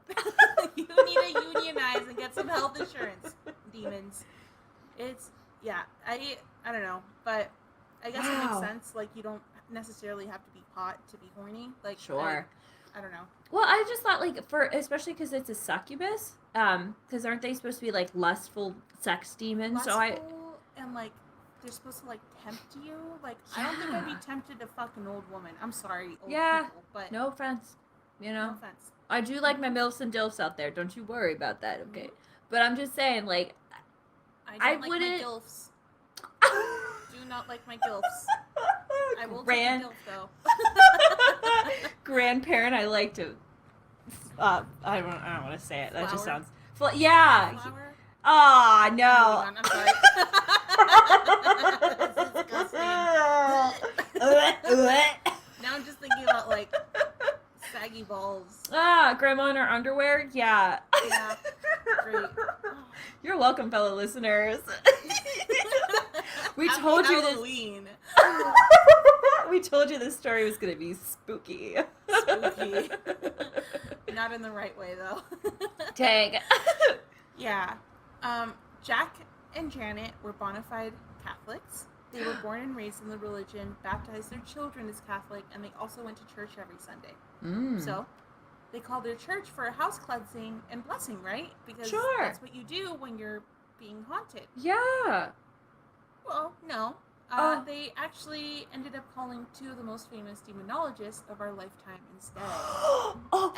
You need to unionize and get some health insurance, demons. I don't know, but I guess it makes sense. Like, you don't necessarily have to be hot to be horny. Like, sure. I don't know. Well, I just thought, like, especially because it's a succubus, because aren't they supposed to be like lustful sex demons? And like they're supposed to like tempt you. Like, I don't think I'd be tempted to fuck an old woman. I'm sorry, old people, but no offense. You know, no offense. I do like my MILFs and DILFs out there. Don't you worry about that, okay? But I'm just saying, like, I don't like my gilfs. Do not like my gilfs. I will take a gilf though. Grandparent, I like to. I don't want to say it. That just sounds. Flower? Ah, no. I'm sorry. That's disgusting. Now I'm just thinking about like saggy balls. Grandma in her underwear? Yeah. Yeah. Great. You're welcome, fellow listeners. We told you Halloween. We told you this story was going to be spooky. Spooky. Not in the right way, though. Dang. Yeah. Jack and Janet were bona fide Catholics. They were born and raised in the religion, baptized their children as Catholic, and they also went to church every Sunday. So they called their church for a house cleansing and blessing, right? Because that's what you do when you're being haunted. Yeah. Well, no. Oh. They actually ended up calling two of the most famous demonologists of our lifetime instead.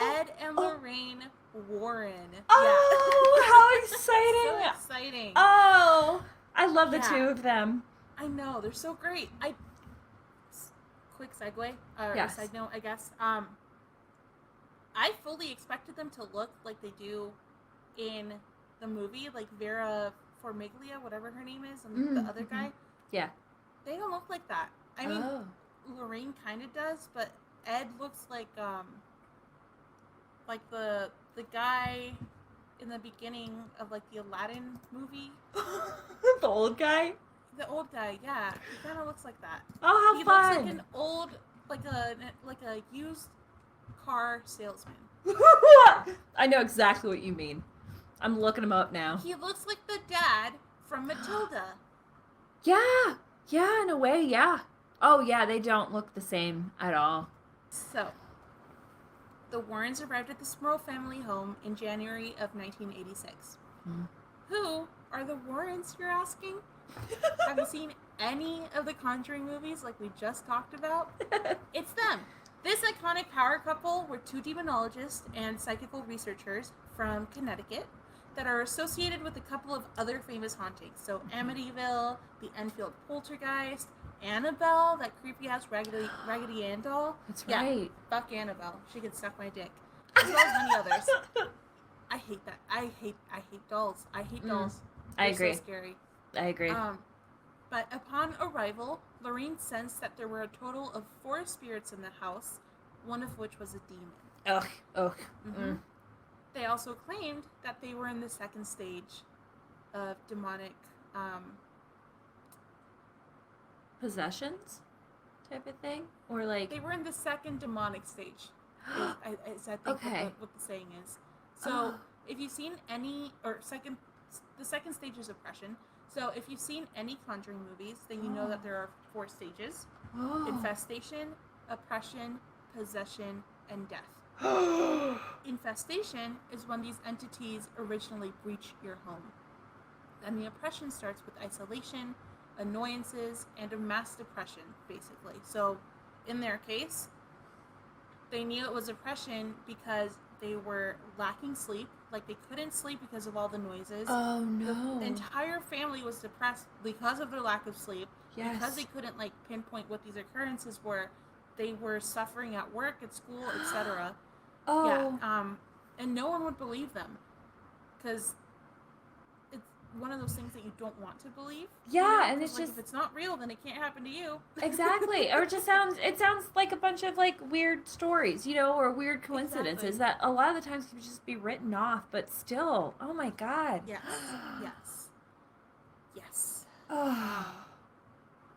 Ed and Lorraine Warren. Oh, how exciting! So exciting. Oh, I love the two of them. I know, they're so great. Quick segue, or side note, I guess. I fully expected them to look like they do in the movie, like Vera Farmiga, whatever her name is, and the other guy. Yeah. They don't look like that. I mean, Lorraine kind of does, but Ed looks like the guy in the beginning of like the Aladdin movie. The old guy? The old guy, yeah. He kind of looks like that. Oh, how fun! He looks like an old, like a used car salesman. I know exactly what you mean. I'm looking him up now. He looks like the dad from Matilda. Yeah, in a way, yeah. Oh, yeah, they don't look the same at all. So, the Warrens arrived at the Smurl family home in January of 1986. Who are the Warrens, you're asking? Have you seen any of the Conjuring movies like we just talked about? It's them. This iconic power couple were two demonologists and psychical researchers from Connecticut that are associated with a couple of other famous hauntings. So Amityville, the Enfield Poltergeist, Annabelle, that creepy-ass Raggedy Ann doll. That's right. Fuck Annabelle. She can suck my dick. As well as many others. I hate that. I hate dolls. I hate dolls. I agree. So scary. I agree. But upon arrival, Lorraine sensed that there were a total of 4 spirits in the house, one of which was a demon. Ugh. They also claimed that they were in the second stage of demonic possessions type of thing? Or like... They were in the second demonic stage, I think what the saying is. So, if you've seen any... the second stage is oppression. So, if you've seen any Conjuring movies, then you know that there are 4 stages. Infestation, oppression, possession, and death. Infestation is when these entities originally breach your home. Then the oppression starts with isolation, annoyances, and a mass depression, basically. So, in their case, they knew it was oppression because they were lacking sleep. Like, they couldn't sleep because of all the noises. Oh, no. The entire family was depressed because of their lack of sleep. Yes. Because they couldn't, pinpoint what these occurrences were. They were suffering at work, at school, etc. Oh. Yeah. And no one would believe them. Because it's one of those things that you don't want to believe. Yeah, and it's like, just... if it's not real, then it can't happen to you. Exactly. Or it sounds like a bunch of, weird stories, or weird coincidences that a lot of the times can just be written off, but still, oh my God. Yes.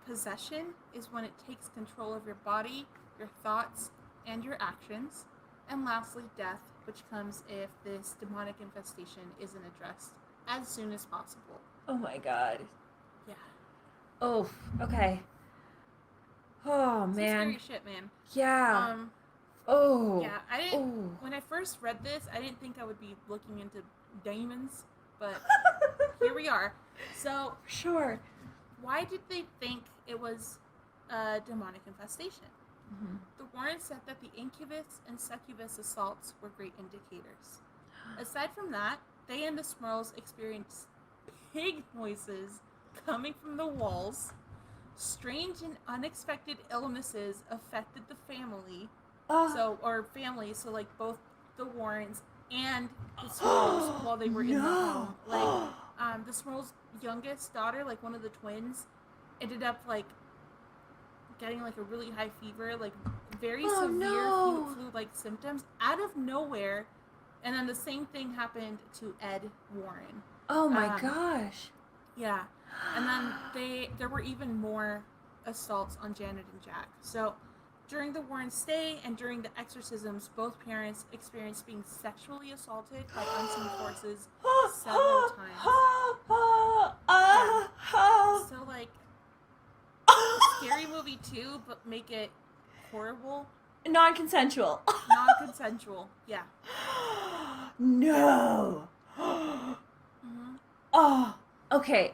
Possession is when it takes control of your body, your thoughts, and your actions. And lastly, death, which comes if this demonic infestation isn't addressed as soon as possible. Oh my God. Yeah. Oh, okay. Oh, man. Some scary shit, man. Yeah. Yeah, I didn't... When I first read this, I didn't think I would be looking into demons, but here we are. So... Sure. Why did they think it was a demonic infestation? The Warrens said that the incubus and succubus assaults were great indicators. Aside from that, they and the Smurls experienced pig noises coming from the walls. Strange and unexpected illnesses affected the family. So both the Warrens and the Smurls while they were in the home. The Smurls' youngest daughter, one of the twins, ended up getting a really high fever, very severe flu-like symptoms out of nowhere. And then the same thing happened to Ed Warren. Oh my gosh. Yeah. And then there were even more assaults on Janet and Jack. So during the Warren stay and during the exorcisms, both parents experienced being sexually assaulted by unseen forces several times. So Scary Movie 2, but make it horrible. Non-consensual. Non-consensual, yeah. No. Oh, okay.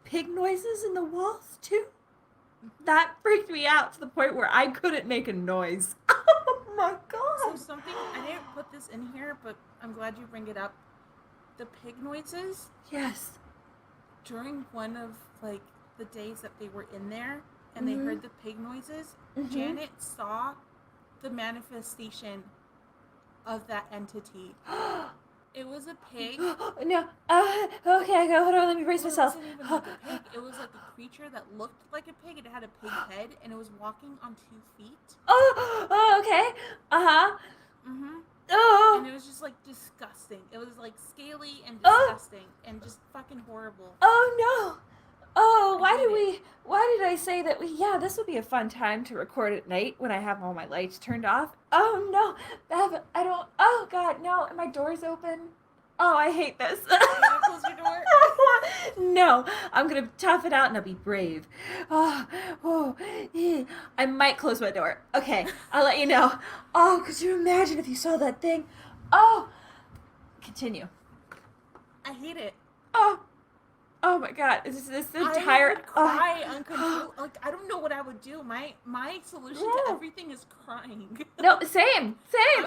Pig noises in the walls too. That freaked me out to the point where I couldn't make a noise. Oh my So god. something, I didn't put this in here, but I'm glad you bring it up. The pig noises, Yes. during one of, like, the days that they were in there, and they heard the pig noises, Janet saw the manifestation of that entity. It was a pig. No. Okay, hold on, let me brace Well, myself. It wasn't even like a pig. It was like a creature that looked like a pig. It had a pig head, and it was walking on 2 feet. Oh, okay. Uh-huh. Mm-hmm. Oh. And it was just, like, disgusting. It was, like, scaly and Oh. disgusting and just fucking horrible. Oh no. Oh, I hate why did I say that this would be a fun time to record at night when I have all my lights turned off? Oh no. Oh god, no. And my door's open. Oh, I hate this. You wanna close your door? No, I'm going to tough it out and I'll be brave. I might close my door. Okay, I'll let you know. Oh, could you imagine if you saw that thing? Oh, continue. I hate it. Oh my god, is this I entire... would cry uncontrollably. Like, I don't know what I would do. My solution to No. everything is crying. No, same.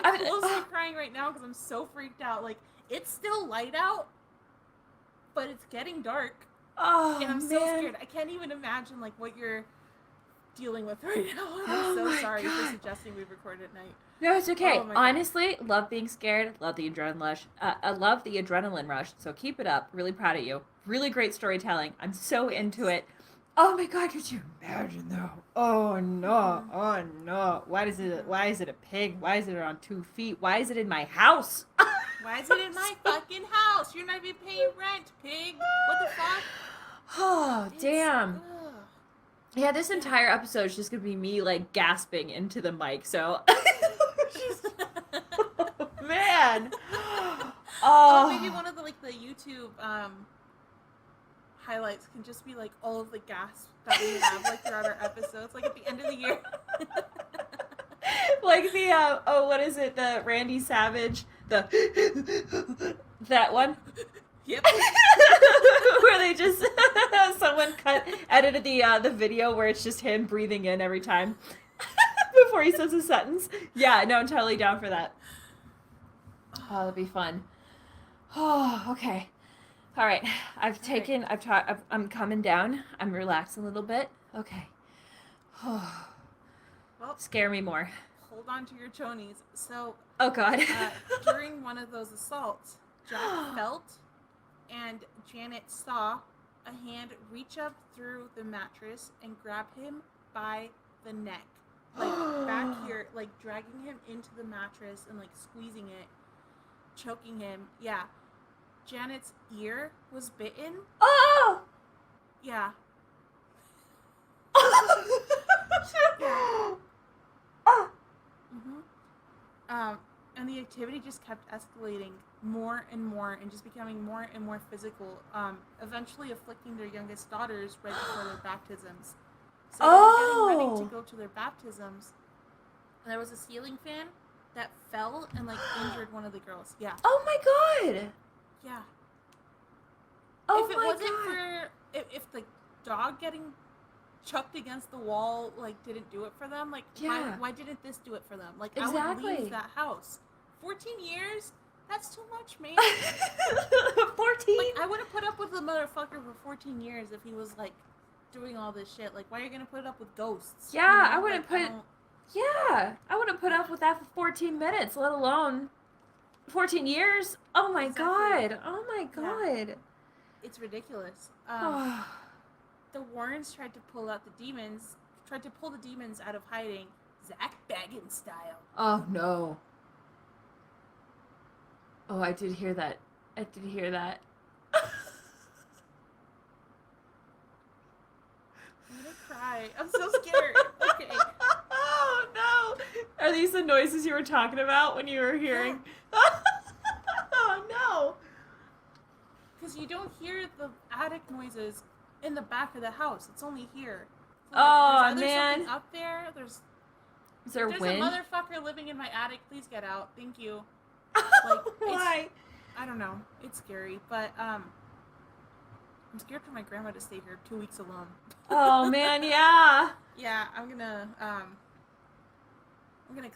I'm close to crying right now because I'm so freaked out. Like, it's still light out, but it's getting dark. Oh, And I'm man. so scared. I can't even imagine, like, what you're dealing with right now. And I'm Oh so my sorry for God. suggesting we record at night. No, it's okay. Oh my God. Honestly, love being scared. Love the adrenaline rush. I love the adrenaline rush. So keep it up. Really proud of you. Really great storytelling. I'm so into it. Oh my god, could you imagine though? Oh no. Oh no. Why is it a pig? Why is it on 2 feet? Why is it in my house? Why is it in my fucking house? You're not even paying rent, pig. What the fuck? Oh, It's- damn. ugh. Yeah, this entire episode is just gonna be me like gasping into the mic, so man. Oh, maybe one of the the YouTube highlights can just be like all of the gasps that we have like throughout our episodes, like at the end of the year. Like the what is it? The Randy Savage, that one. Yep. Where they just someone edited the video where it's just him breathing in every time before he says a sentence. Yeah, no, I'm totally down for that. Oh, that'll be fun. Oh, okay. All right. I'm coming down. I'm relaxing a little bit. Okay. Oh, Well, scare me more. hold on to your chonies. So, Oh God. during one of those assaults, Jack felt and Janet saw a hand reach up through the mattress and grab him by the neck. Like back here, like dragging him into the mattress and like squeezing it, choking him. Yeah. Janet's ear was bitten. Oh. Yeah. Oh. And the activity just kept escalating more and more and just becoming more and more physical, eventually afflicting their youngest daughters right before their baptisms. So they were getting ready to go to their baptisms, and there was a ceiling fan that fell and like injured one of the girls. Yeah. Oh my God. Yeah. Oh If it my wasn't God. for if the dog getting chucked against the wall like didn't do it for them, like Yeah. why didn't this do it for them? Like I would Exactly. leave that house. 14 years? That's too much, man. 14. Like I wouldn't put up with the motherfucker for 14 years if he was like doing all this shit. Like why are you gonna put up with ghosts? Yeah, I wouldn't Like, put- Yeah, I wouldn't put up with that for 14 minutes, let alone 14 years. Oh my Exactly. God. Oh my Yeah. God. It's ridiculous. Oh. The Warrens tried to pull the demons out of hiding, Zach Baggins style. Oh no. Oh, I did hear that. I'm gonna cry. I'm so scared. Okay. Oh no. Are these the noises you were talking about when you were hearing? Oh no. Because you don't hear the attic noises in the back of the house. It's only here. So, Oh, there's either man. something up there. There's Is there a wind? motherfucker living in my attic. Please get out. Thank you. Like, Why? I don't know. It's scary, but I'm scared for my grandma to stay here 2 weeks alone. Oh man, yeah. Yeah, I'm gonna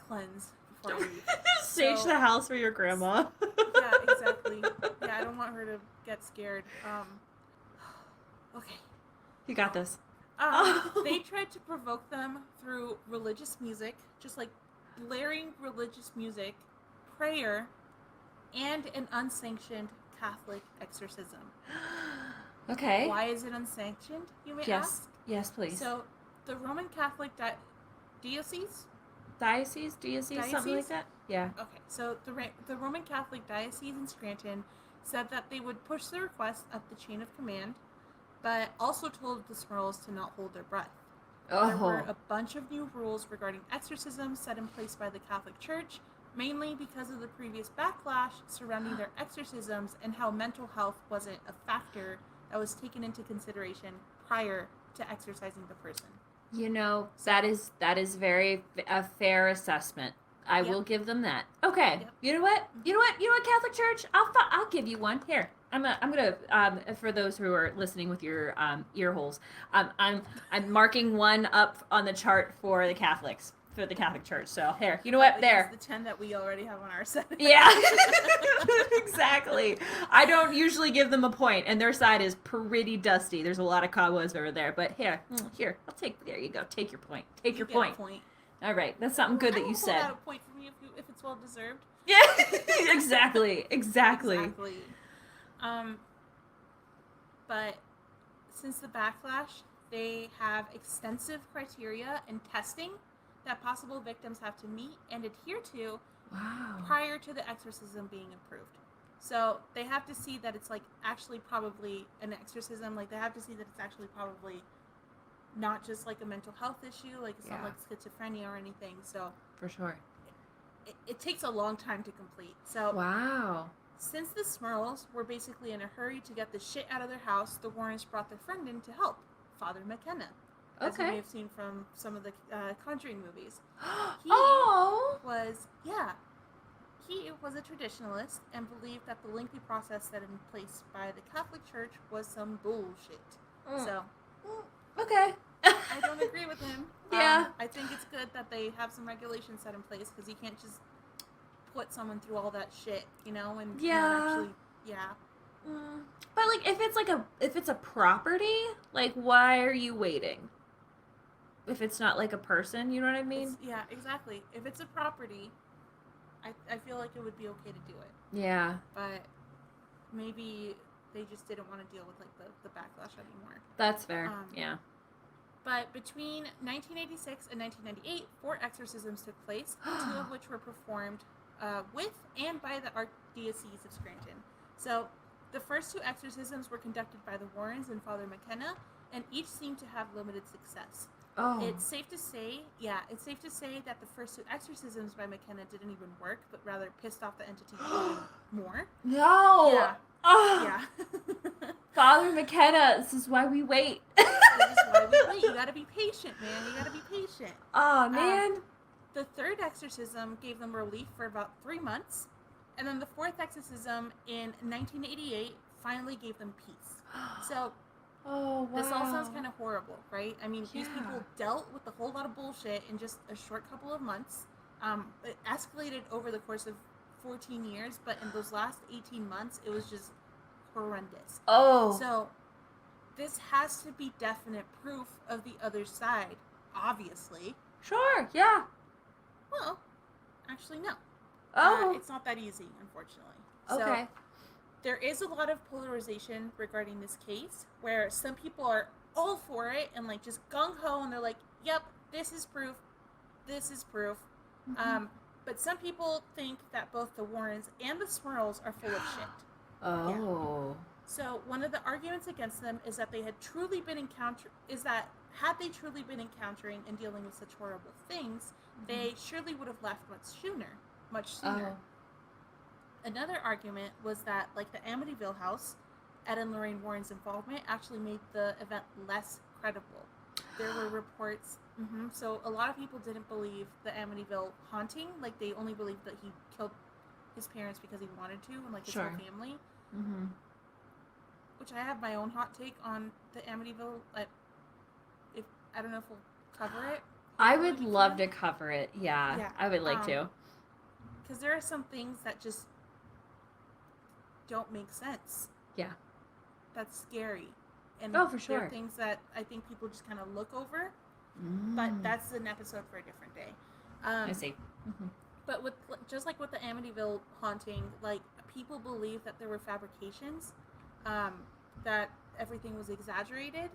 cleanse before I leave. Stage the house for your grandma. Yeah, exactly. Yeah, I don't want her to get scared. Okay. You got this. They tried to provoke them through religious music, just like blaring religious music, prayer, and an unsanctioned Catholic exorcism. Okay. Why is it unsanctioned, you may Yes. ask? Yes, please. So, the Roman Catholic diocese? Diocese, something like that? Yeah. Okay, so the Roman Catholic Diocese in Scranton said that they would push the request up the chain of command, but also told the Smurls to not hold their breath. There were a bunch of new rules regarding exorcisms set in place by the Catholic Church, mainly because of the previous backlash surrounding their exorcisms and how mental health wasn't a factor that was taken into consideration prior to exorcising the person. You know, that is very a fair assessment. I will give them that. Okay. Yep. You know what? Catholic Church, I'll give you one. Here. I'm gonna for those who are listening with your ear holes, I'm marking one up on the chart for the Catholics, for the Catholic Church. So here, you know what? There. The 10 that we already have on our side. Yeah. Exactly. I don't usually give them a point, and their side is pretty dusty. There's a lot of cobwebs over there, but here, I'll take. There you go. Take your point. Take your point. All right, that's something good that you said. I'll hold out a point for me if it's well deserved. Yeah. Exactly. But since the backlash, they have extensive criteria and testing that possible victims have to meet and adhere to prior to the exorcism being approved. So they have to see that it's like actually probably an exorcism. Like they have to see that it's actually probably not just like a mental health issue. Like it's not like schizophrenia or anything. So for sure, it takes a long time to complete. So since the Smurls were basically in a hurry to get the shit out of their house, the Warrens brought their friend in to help, Father McKenna. As you may have seen from some of the Conjuring movies. He was a traditionalist and believed that the lengthy process set in place by the Catholic Church was some bullshit. So, okay. I don't agree with him. Yeah. I think it's good that they have some regulations set in place because you can't just put someone through all that shit, you know, and actually, But like, if it's a property, like, why are you waiting? If it's not like a person, you know what I mean? Yeah, exactly. If it's a property, I feel like it would be okay to do it. Yeah. But maybe they just didn't want to deal with like the backlash anymore. That's fair. Yeah. But between 1986 and 1998, 4 exorcisms took place, 2 of which were performed with and by the Archdiocese of Scranton. So the first 2 exorcisms were conducted by the Warrens and Father McKenna, and each seemed to have limited success. It's safe to say that the first 2 exorcisms by McKenna didn't even work, but rather pissed off the entity even more. No! Yeah. Yeah. Father McKenna, this is why we wait. This is why we wait. You gotta be patient, man. You gotta be patient. Oh, man. The 3rd exorcism gave them relief for about 3 months, and then the 4th exorcism in 1988 finally gave them peace. So, this all sounds kind of horrible, right? I mean, these people dealt with a whole lot of bullshit in just a short couple of months. It escalated over the course of 14 years, but in those last 18 months, it was just horrendous. So, this has to be definite proof of the other side, obviously. Sure, yeah. Well, actually, no. It's not that easy, unfortunately. Okay. So, there is a lot of polarization regarding this case, where some people are all for it and like just gung-ho, and they're like, yep, this is proof. But some people think that both the Warrens and the Smurls are full of shit. Yeah. So one of the arguments against them is that had they truly been encountering and dealing with such horrible things, they surely would have left much sooner. Another argument was that, like the Amityville house, Ed and Lorraine Warren's involvement actually made the event less credible. There were reports, so a lot of people didn't believe the Amityville haunting. Like, they only believed that he killed his parents because he wanted to, and like his whole family. which I have my own hot take on the Amityville. If I don't know if we'll cover it. I would love to cover it. Yeah, I would like to. Because there are some things that just don't make sense. Yeah. That's scary. And for sure. there are things that I think people just kind of look over. But that's an episode for a different day. I see. But just like with the Amityville haunting, like, people believe that there were fabrications, that everything was exaggerated,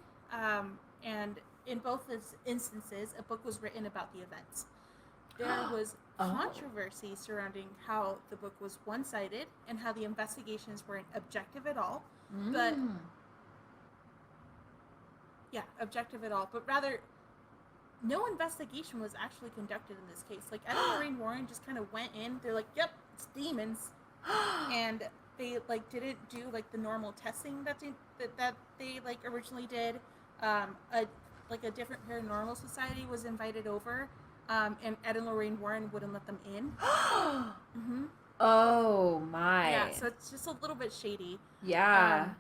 and in both instances, a book was written about the events. There was controversy surrounding how the book was one-sided and how the investigations weren't objective at all. But objective at all. But rather, no investigation was actually conducted in this case. Like, Ed and Lorraine Warren just kind of went in. They're like, "Yep, it's demons," and they like didn't do like the normal testing that they like originally did. A different paranormal society was invited over, and Ed and Lorraine Warren wouldn't let them in. Oh my! Yeah, so it's just a little bit shady. Yeah.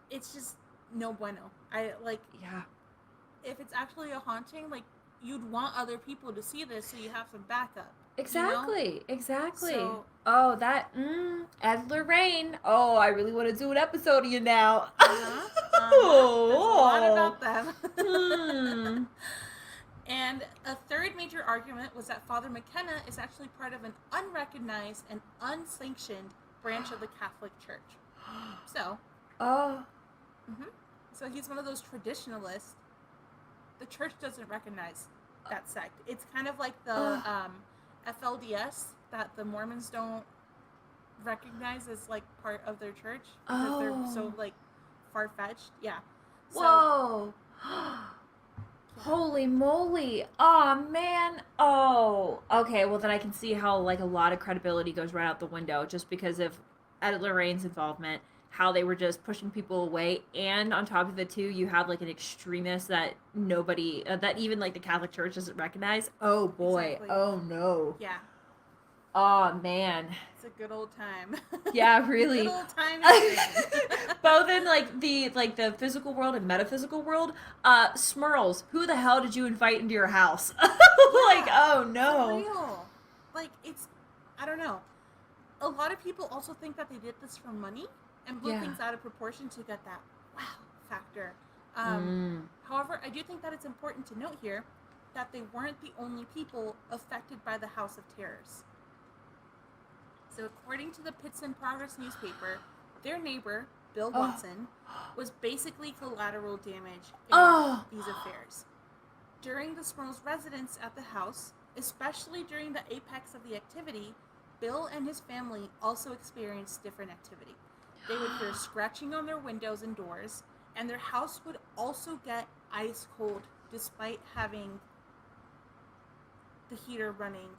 It's just no bueno. Yeah. If it's actually a haunting, like, you'd want other people to see this so you have some backup. Exactly. You know? Exactly. So, Ed Lorraine. Oh, I really want to do an episode of you now. There's a lot about them. And a third major argument was that Father McKenna is actually part of an unrecognized and unsanctioned branch of the Catholic Church. So. So he's one of those traditionalists. The church doesn't recognize that sect. It's kind of like the FLDS that the Mormons don't recognize as like part of their church because they're so like far-fetched. Yeah. So, whoa. Holy moly. Oh man. Oh. Okay, well then I can see how like a lot of credibility goes right out the window just because of Ed Lorraine's involvement. How they were just pushing people away, and on top of it too, you have like an extremist that nobody, that even like the Catholic Church doesn't recognize. Oh boy, exactly. Oh no. Yeah. Oh man. It's a good old time. Yeah, really. Good old time. Both in like the physical world and metaphysical world. Smurls, who the hell did you invite into your house? Like, oh no. For real. Like, I don't know. A lot of people also think that they did this for money. And blew things out of proportion to get that wow factor. However, I do think that it's important to note here that they weren't the only people affected by the House of Terrors. So according to the Pits and Progress newspaper, their neighbor, Bill Watson, was basically collateral damage in these affairs. During the Smurl's residence at the house, especially during the apex of the activity, Bill and his family also experienced different activity. They would hear scratching on their windows and doors, and their house would also get ice cold despite having the heater running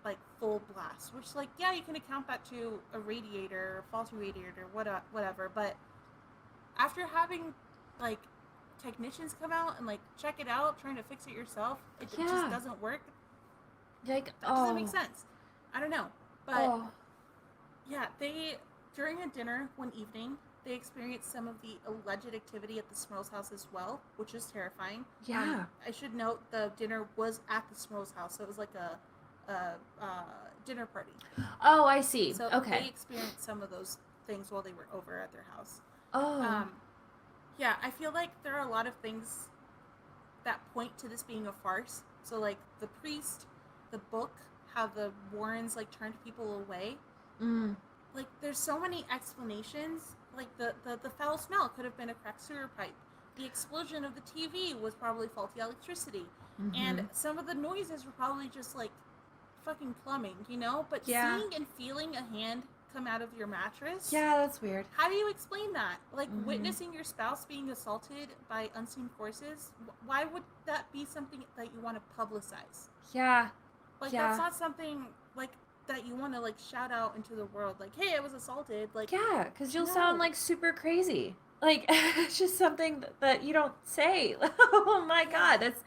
like full blast. Which, like, yeah, you can account that to a radiator or faulty radiator, whatever. But after having like technicians come out and like check it out, trying to fix it yourself, it just doesn't work. Like, that doesn't make sense. I don't know, but yeah, during a dinner one evening, they experienced some of the alleged activity at the Smurl's house as well, which is terrifying. Yeah. I should note the dinner was at the Smurl's house, so it was like a dinner party. Oh, I see. So okay. They experienced some of those things while they were over at their house. Yeah, I feel like there are a lot of things that point to this being a farce. So, like, the priest, the book, how the Warrens, like, turned people away. Like, there's so many explanations. Like, the foul smell could have been a cracked sewer pipe. The explosion of the TV was probably faulty electricity. And some of the noises were probably just, like, fucking plumbing, you know? But seeing and feeling a hand come out of your mattress... Yeah, that's weird. How do you explain that? Like, witnessing your spouse being assaulted by unseen forces? Why would that be something that you want to publicize? Yeah. Like, that's not something, like... that you want to like shout out into the world, like, hey, I was assaulted. Like, yeah, because you'll sound like super crazy. Like, it's just something that you don't say. Oh my god, that's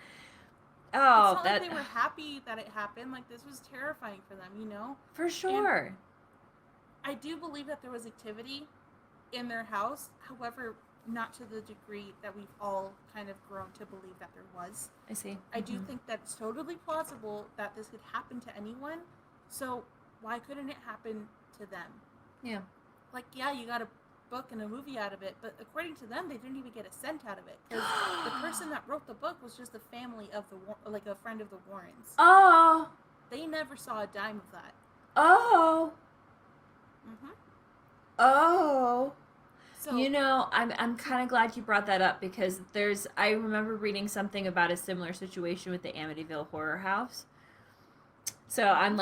it's not like they were happy that it happened. Like, this was terrifying for them, you know. For sure. And I do believe that there was activity, in their house. However, not to the degree that we've all kind of grown to believe that there was. I see. I do think that it's totally plausible that this could happen to anyone. So why couldn't it happen to them? Yeah. Like, yeah, you got a book and a movie out of it, but according to them, they didn't even get a cent out of it. Because the person that wrote the book was just a family of like a friend of the Warrens. Oh. They never saw a dime of that. Oh. Mm-hmm. Oh. So, you know, I'm kind of glad you brought that up because I remember reading something about a similar situation with the Amityville Horror House. So I'm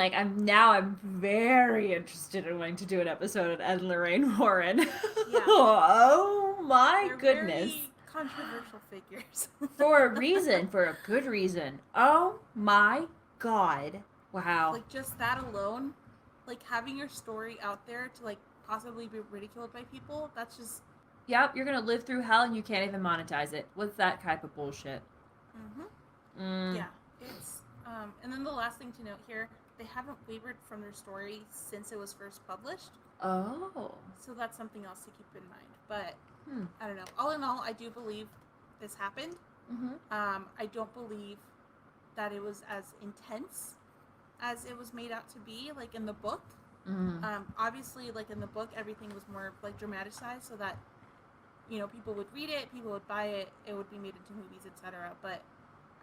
very interested in wanting to do an episode of Ed and Lorraine Warren. Yeah. Oh my they're goodness. Very controversial figures. For a reason, for a good reason. Oh my God. Wow. Like, just that alone, like, having your story out there to, like, possibly be ridiculed by people, that's just... Yep, you're gonna live through hell and you can't even monetize it. What's that type of bullshit? Mm-hmm. Yeah, it's... and then the last thing to note here, they haven't wavered from their story since it was first published. Oh. So that's something else to keep in mind. But, I don't know. All in all, I do believe this happened. Mm-hmm. I don't believe that it was as intense as it was made out to be, like, in the book. Obviously, like, in the book, everything was more, like, dramatized so that, you know, people would read it, people would buy it, it would be made into movies, etc. But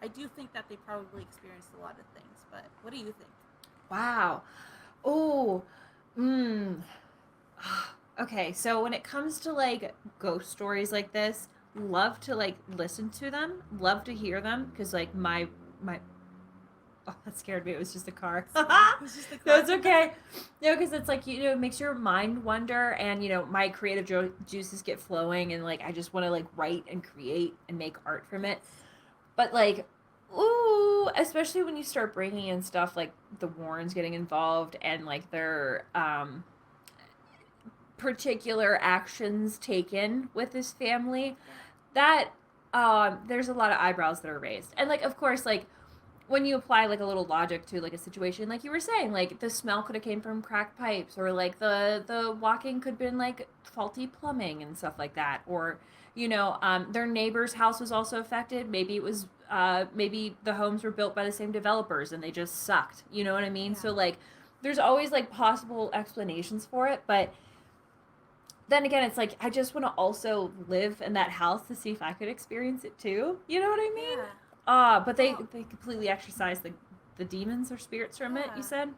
I do think that they probably experienced a lot of things. But what do you think? Wow. Oh. Okay, so when it comes to, like, ghost stories like this, love to, like, listen to them, love to hear them, because, like, my oh, that scared me. It was just a car. It was just a car. No, it's okay. No, because it's like, you know, it makes your mind wonder, and, you know, my creative juices get flowing, and, like, I just want to, like, write and create and make art from it. But, like, ooh, especially when you start bringing in stuff like the Warrens getting involved and, like, their particular actions taken with this family, that there's a lot of eyebrows that are raised. And, like, of course, like, when you apply, like, a little logic to, like, a situation, like you were saying, like, the smell could have came from cracked pipes, or, like, the walking could have been, like, faulty plumbing and stuff like that, or, you know, their neighbor's house was also affected. Maybe it was, maybe the homes were built by the same developers and they just sucked, you know what I mean? Yeah. So, like, there's always, like, possible explanations for it, but then again, it's like, I just want to also live in that house to see if I could experience it too, you know what I mean? Yeah. But they completely exorcise the demons or spirits from it, you said?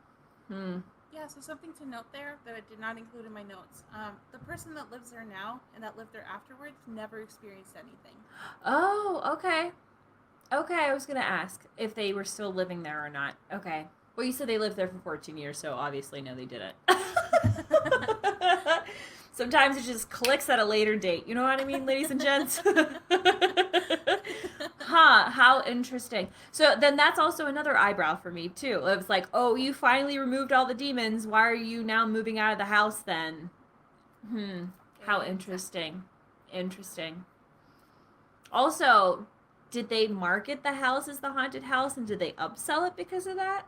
Yeah, so something to note there that I did not include in my notes. The person that lives there now and that lived there afterwards never experienced anything. Oh, okay. Okay, I was going to ask if they were still living there or not. Okay. Well, you said they lived there for 14 years, so obviously no, they didn't. Sometimes it just clicks at a later date. You know what I mean, ladies and gents? Huh, how interesting. So then that's also another eyebrow for me, too. It was like, oh, you finally removed all the demons. Why are you now moving out of the house then? How interesting. Interesting. Also, did they market the house as the haunted house, and did they upsell it because of that?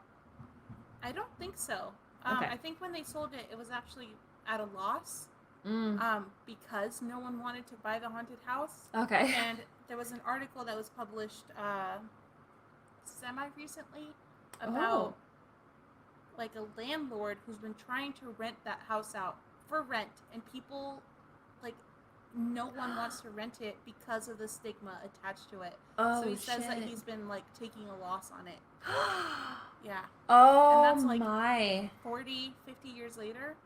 I don't think so. Okay. I think when they sold it, it was actually at a loss. Because no one wanted to buy the haunted house. Okay. And there was an article that was published semi-recently about like a landlord who's been trying to rent that house out for rent, and people, like, no one wants to rent it because of the stigma attached to it. Oh, so he says shit. that he's been, like, taking a loss on it. Yeah. Oh, and that's, like, my. 40, 50 years later.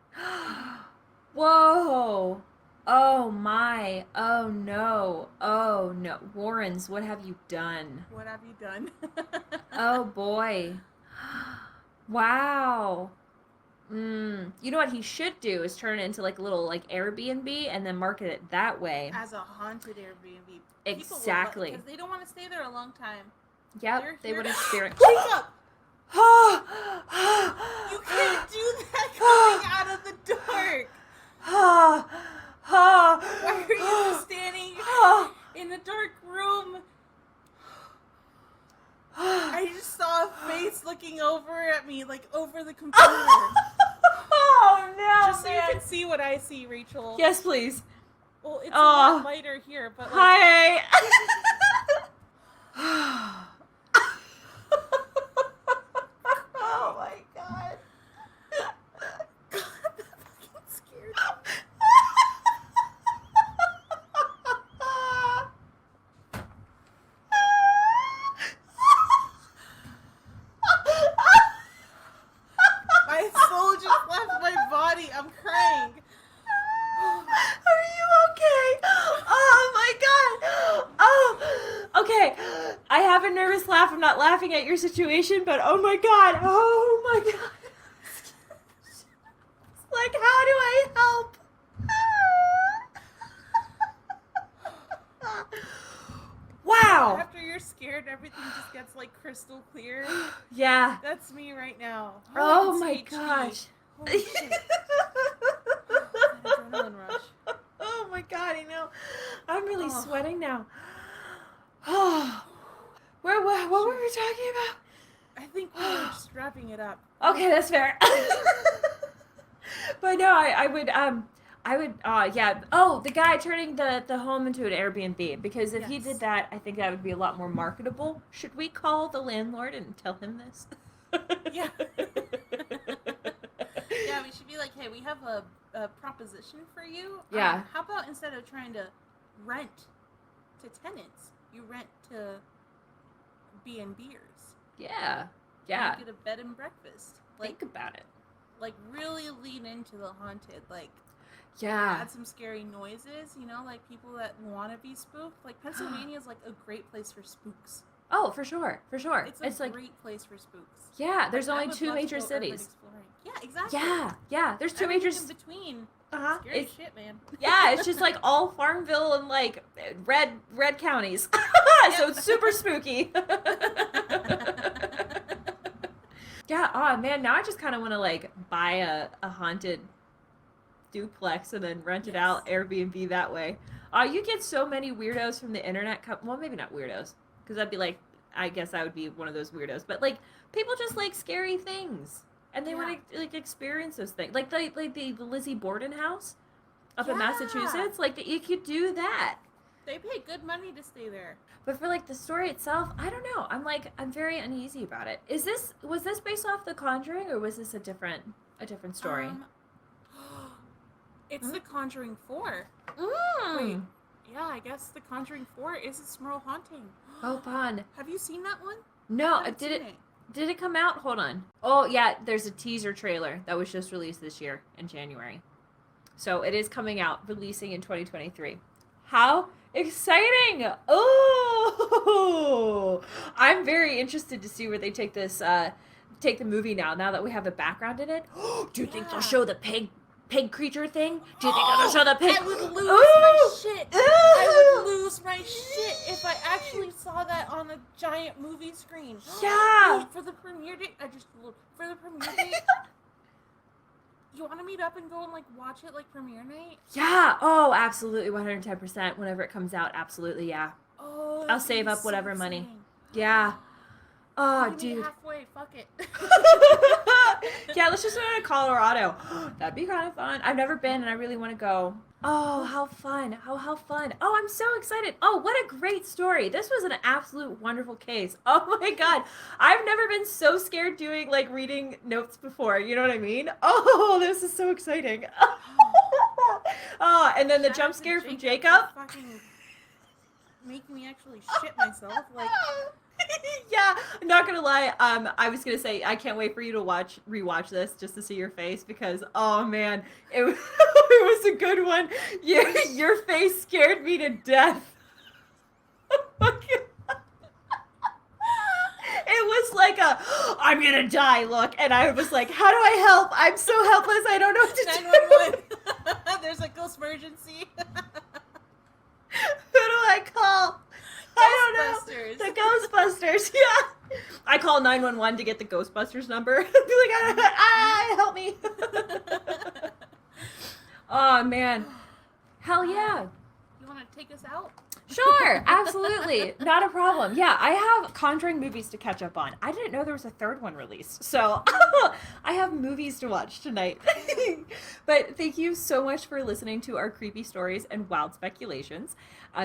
Whoa. Oh, my. Oh, no. Oh, no. Warrens, what have you done? What have you done? Oh, boy. Wow. You know what he should do is turn it into, like, a little, like, Airbnb and then market it that way. As a haunted Airbnb. Exactly. Because they don't want to stay there a long time. Yep, they would experience. Wake up! You can't do that coming out of the dark! Why are you standing in a dark room? I just saw a face looking over at me, like, over the computer. Oh, no, Just so you can see what I see, Rachel. Yes, please. Well, it's a lot lighter here, but like... Hi. Oh my god. God, that fucking scared me. My soul just left my body. I'm crying. Are you okay? Oh my god. Oh, okay. I have a nervous laugh. I'm not laughing at your situation, but oh my god. Oh my god. Like, how do I help? Wow. After you're scared, everything just gets like crystal clear. Yeah. That's me right now. Oh it's my HD. gosh. Holy shit. That adrenaline rush. Oh my god, I know. I'm really Oh. sweating now. Oh. What were we talking about? I think we're just wrapping it up. Okay, that's fair. But no, I would, yeah. Oh, the guy turning the home into an Airbnb, because if he Yes. did that, I think that would be a lot more marketable. Should we call the landlord and tell him this? Yeah. Yeah, we should be like, hey, we have a proposition for you. Yeah. How about instead of trying to rent to tenants, you rent to B&Bers? Yeah. Yeah. Make it a bed and breakfast. Like, Think about it. like really lean into the haunted. Like, Yeah. add some scary noises, you know, like people that want to be spooked. Like, Pennsylvania is like a great place for spooks. Oh, for sure. For sure. It's a like, great place for spooks. yeah, there's Like, I only would 2 love to major go urban cities. exploring. Yeah, exactly. Yeah. There's 2 major Everything in between. Uh-huh. Scary It's, shit, man. yeah, it's just like all Farmville and like red counties. So it's super spooky. Yeah, oh man, now I just kind of want to like buy a haunted duplex and then rent it out Airbnb that way. You get so many weirdos from the internet. Well, maybe not weirdos, because I'd be like, I guess I would be one of those weirdos. But like, people just like scary things, and they want to like experience those things. Like the Lizzie Borden house up in Massachusetts. Like you could do that. They pay good money to stay there. But for like the story itself, I don't know. I'm very uneasy about it. Was this based off The Conjuring, or was this a different story? It's The Conjuring 4. Wait, yeah, I guess The Conjuring 4 is a Smurl haunting. Oh, fun. Have you seen that one? No, I haven't seen it. Did it come out? Hold on. Oh, yeah, there's a teaser trailer that was just released this year in January. So it is coming out, releasing in 2023. How exciting! Oh, I'm very interested to see where they take this, take the movie now that we have a background in it. Do you think they'll show the pig creature thing? Do you think they'll show the pig? I would lose my shit. I would lose my shit if I actually saw that on a giant movie screen. Yeah. Wait, for the premiere date, for the premiere date. You want to meet up and go and like watch it like premiere night? Yeah. Oh, absolutely, 110%. Whenever it comes out, absolutely, yeah. Oh, I'll save up whatever money. exciting. Yeah. Oh, Meet dude. halfway. Fuck it. Yeah, let's just go to Colorado. That'd be kind of fun. I've never been, and I really want to go. Oh, how fun. How fun. Oh, I'm so excited. Oh, what a great story. This was an absolute wonderful case. Oh my God. I've never been so scared doing like reading notes before. You know what I mean? Oh, this is so exciting. Oh, and then the Shout jump out to scare from Jacob Jacob. for fucking making me actually shit myself. Like, Yeah, I'm not gonna lie. I was gonna say I can't wait for you to rewatch this just to see your face, because oh man, it was, it was a good one. Your face scared me to death. It was like I'm gonna die look, and I was like, how do I help? I'm so helpless. I don't know what to do. 911. There's a ghost emergency. Who do I call? I don't know. Ghostbusters. The Ghostbusters, yeah. I call 911 to get the Ghostbusters number. Be like, help me. Oh, man. Hell yeah. You want to take us out? Sure, absolutely. Not a problem. Yeah, I have Conjuring movies to catch up on. I didn't know there was a third one released. So I have movies to watch tonight. But thank you so much for listening to our creepy stories and wild speculations.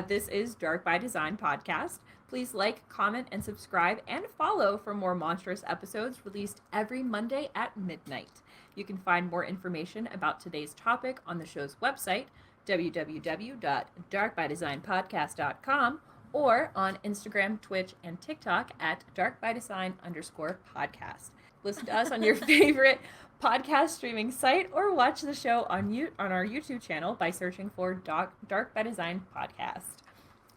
This is Dark by Design Podcast. Please like, comment, and subscribe, and follow for more monstrous episodes released every Monday at midnight. You can find more information about today's topic on the show's website, www.darkbydesignpodcast.com, or on Instagram, Twitch, and TikTok at darkbydesign_podcast. Listen to us on your favorite podcast streaming site, or watch the show on our YouTube channel by searching for Dark by Design Podcast.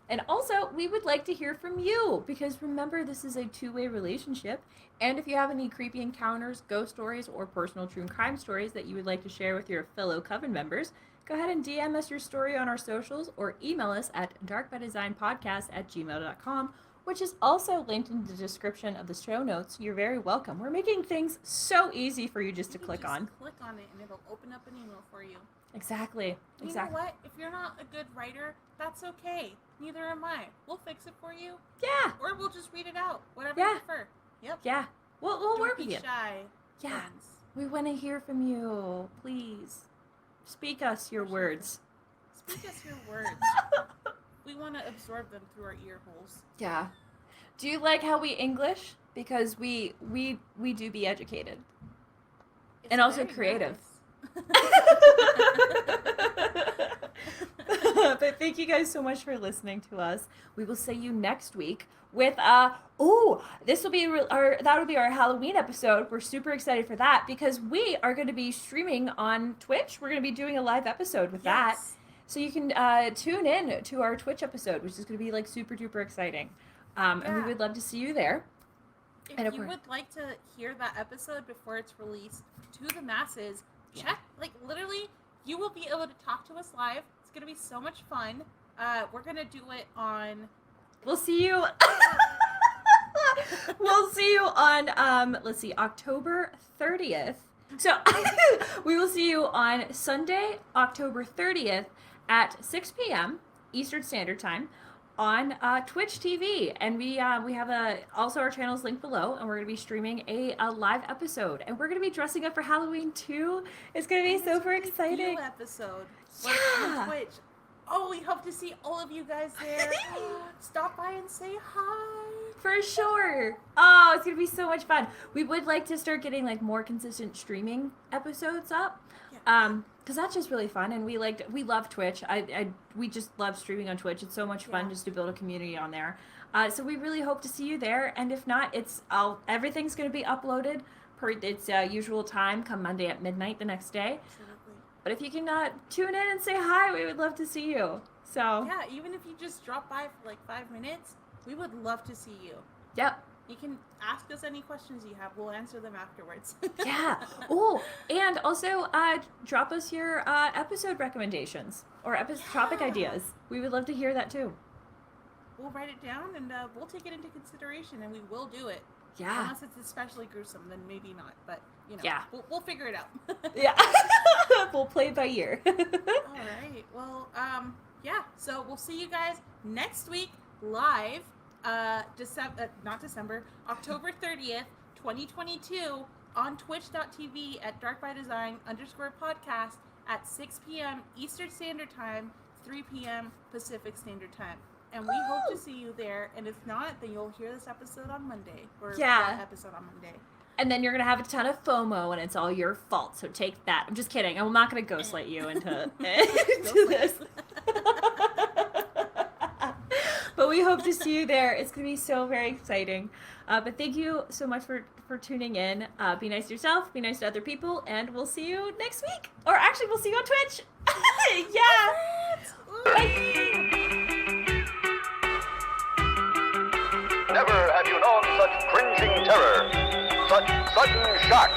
And also, we would like to hear from you, because remember, this is a two-way relationship. And if you have any creepy encounters, ghost stories, or personal true crime stories that you would like to share with your fellow Coven members, go ahead and DM us your story on our socials, or email us at darkbydesignpodcast@gmail.com, which is also linked in the description of the show notes. You're very welcome. We're making things so easy for you just to click on. Click on it, and it'll open up an email for you. Exactly. You know what? If you're not a good writer, that's okay. Neither am I. We'll fix it for you. Yeah. Or we'll just read it out. Whatever you prefer. Yep. Yeah. We'll work with you. Don't be shy. Yeah. Friends. We want to hear from you. Please. Speak us your words. Speak us your words. We want to absorb them through our ear holes. Yeah. Do you like how we English? Because we do be educated. It's and also very creative. nice. But thank you guys so much for listening to us. We will see you next week with this will be that'll be our Halloween episode. We're super excited for that because we are going to be streaming on Twitch. We're going to be doing a live episode with that. So you can tune in to our Twitch episode, which is going to be like super duper exciting. And we would love to see you there. If you would like to hear that episode before it's released to the masses, check, like, literally, you will be able to talk to us live. It's going to be so much fun. We're going to do it on... We'll see you... We'll see you on, October 30th. So, we will see you on Sunday, October 30th at 6 p.m. Eastern Standard Time on Twitch TV, and we have also our channel's linked below, and we're going to be streaming a live episode, and we're going to be dressing up for Halloween too. It's going to be super exciting. New episode. Yeah. On Twitch. Oh, we hope to see all of you guys there. Stop by and say hi. For sure. Oh, it's going to be so much fun. We would like to start getting like more consistent streaming episodes up. Yeah. Because that's just really fun, and we love Twitch. We just love streaming on Twitch. It's so much fun just to build a community on there. So we really hope to see you there. And if not, everything's going to be uploaded per its usual time, come Monday at midnight the next day. Absolutely. But if you can tune in and say hi, we would love to see you. So yeah, even if you just drop by for like 5 minutes, we would love to see you. Yep. You can ask us any questions you have. We'll answer them afterwards. Yeah. Oh, and also drop us your episode recommendations or topic ideas. We would love to hear that too. We'll write it down and we'll take it into consideration, and we will do it. Yeah. Unless it's especially gruesome, then maybe not. But, you know, yeah. We'll figure it out. Yeah. We'll play it by ear. All right. Well, yeah. So we'll see you guys next week live. October 30th, 2022 on twitch.tv at darkbydesign_podcast at 6 p.m. Eastern Standard Time, 3 p.m. Pacific Standard Time. And we hope to see you there. And if not, then you'll hear this episode on Monday. Or that episode on Monday. And then you're going to have a ton of FOMO, and it's all your fault. So take that. I'm just kidding. I'm not going to ghostlight you into this. But we hope to see you there. It's going to be so very exciting. But thank you so much for tuning in. Be nice to yourself. Be nice to other people. And we'll see you next week. Or actually, we'll see you on Twitch. Yeah. Bye. Never have you known such cringing terror, such sudden shock.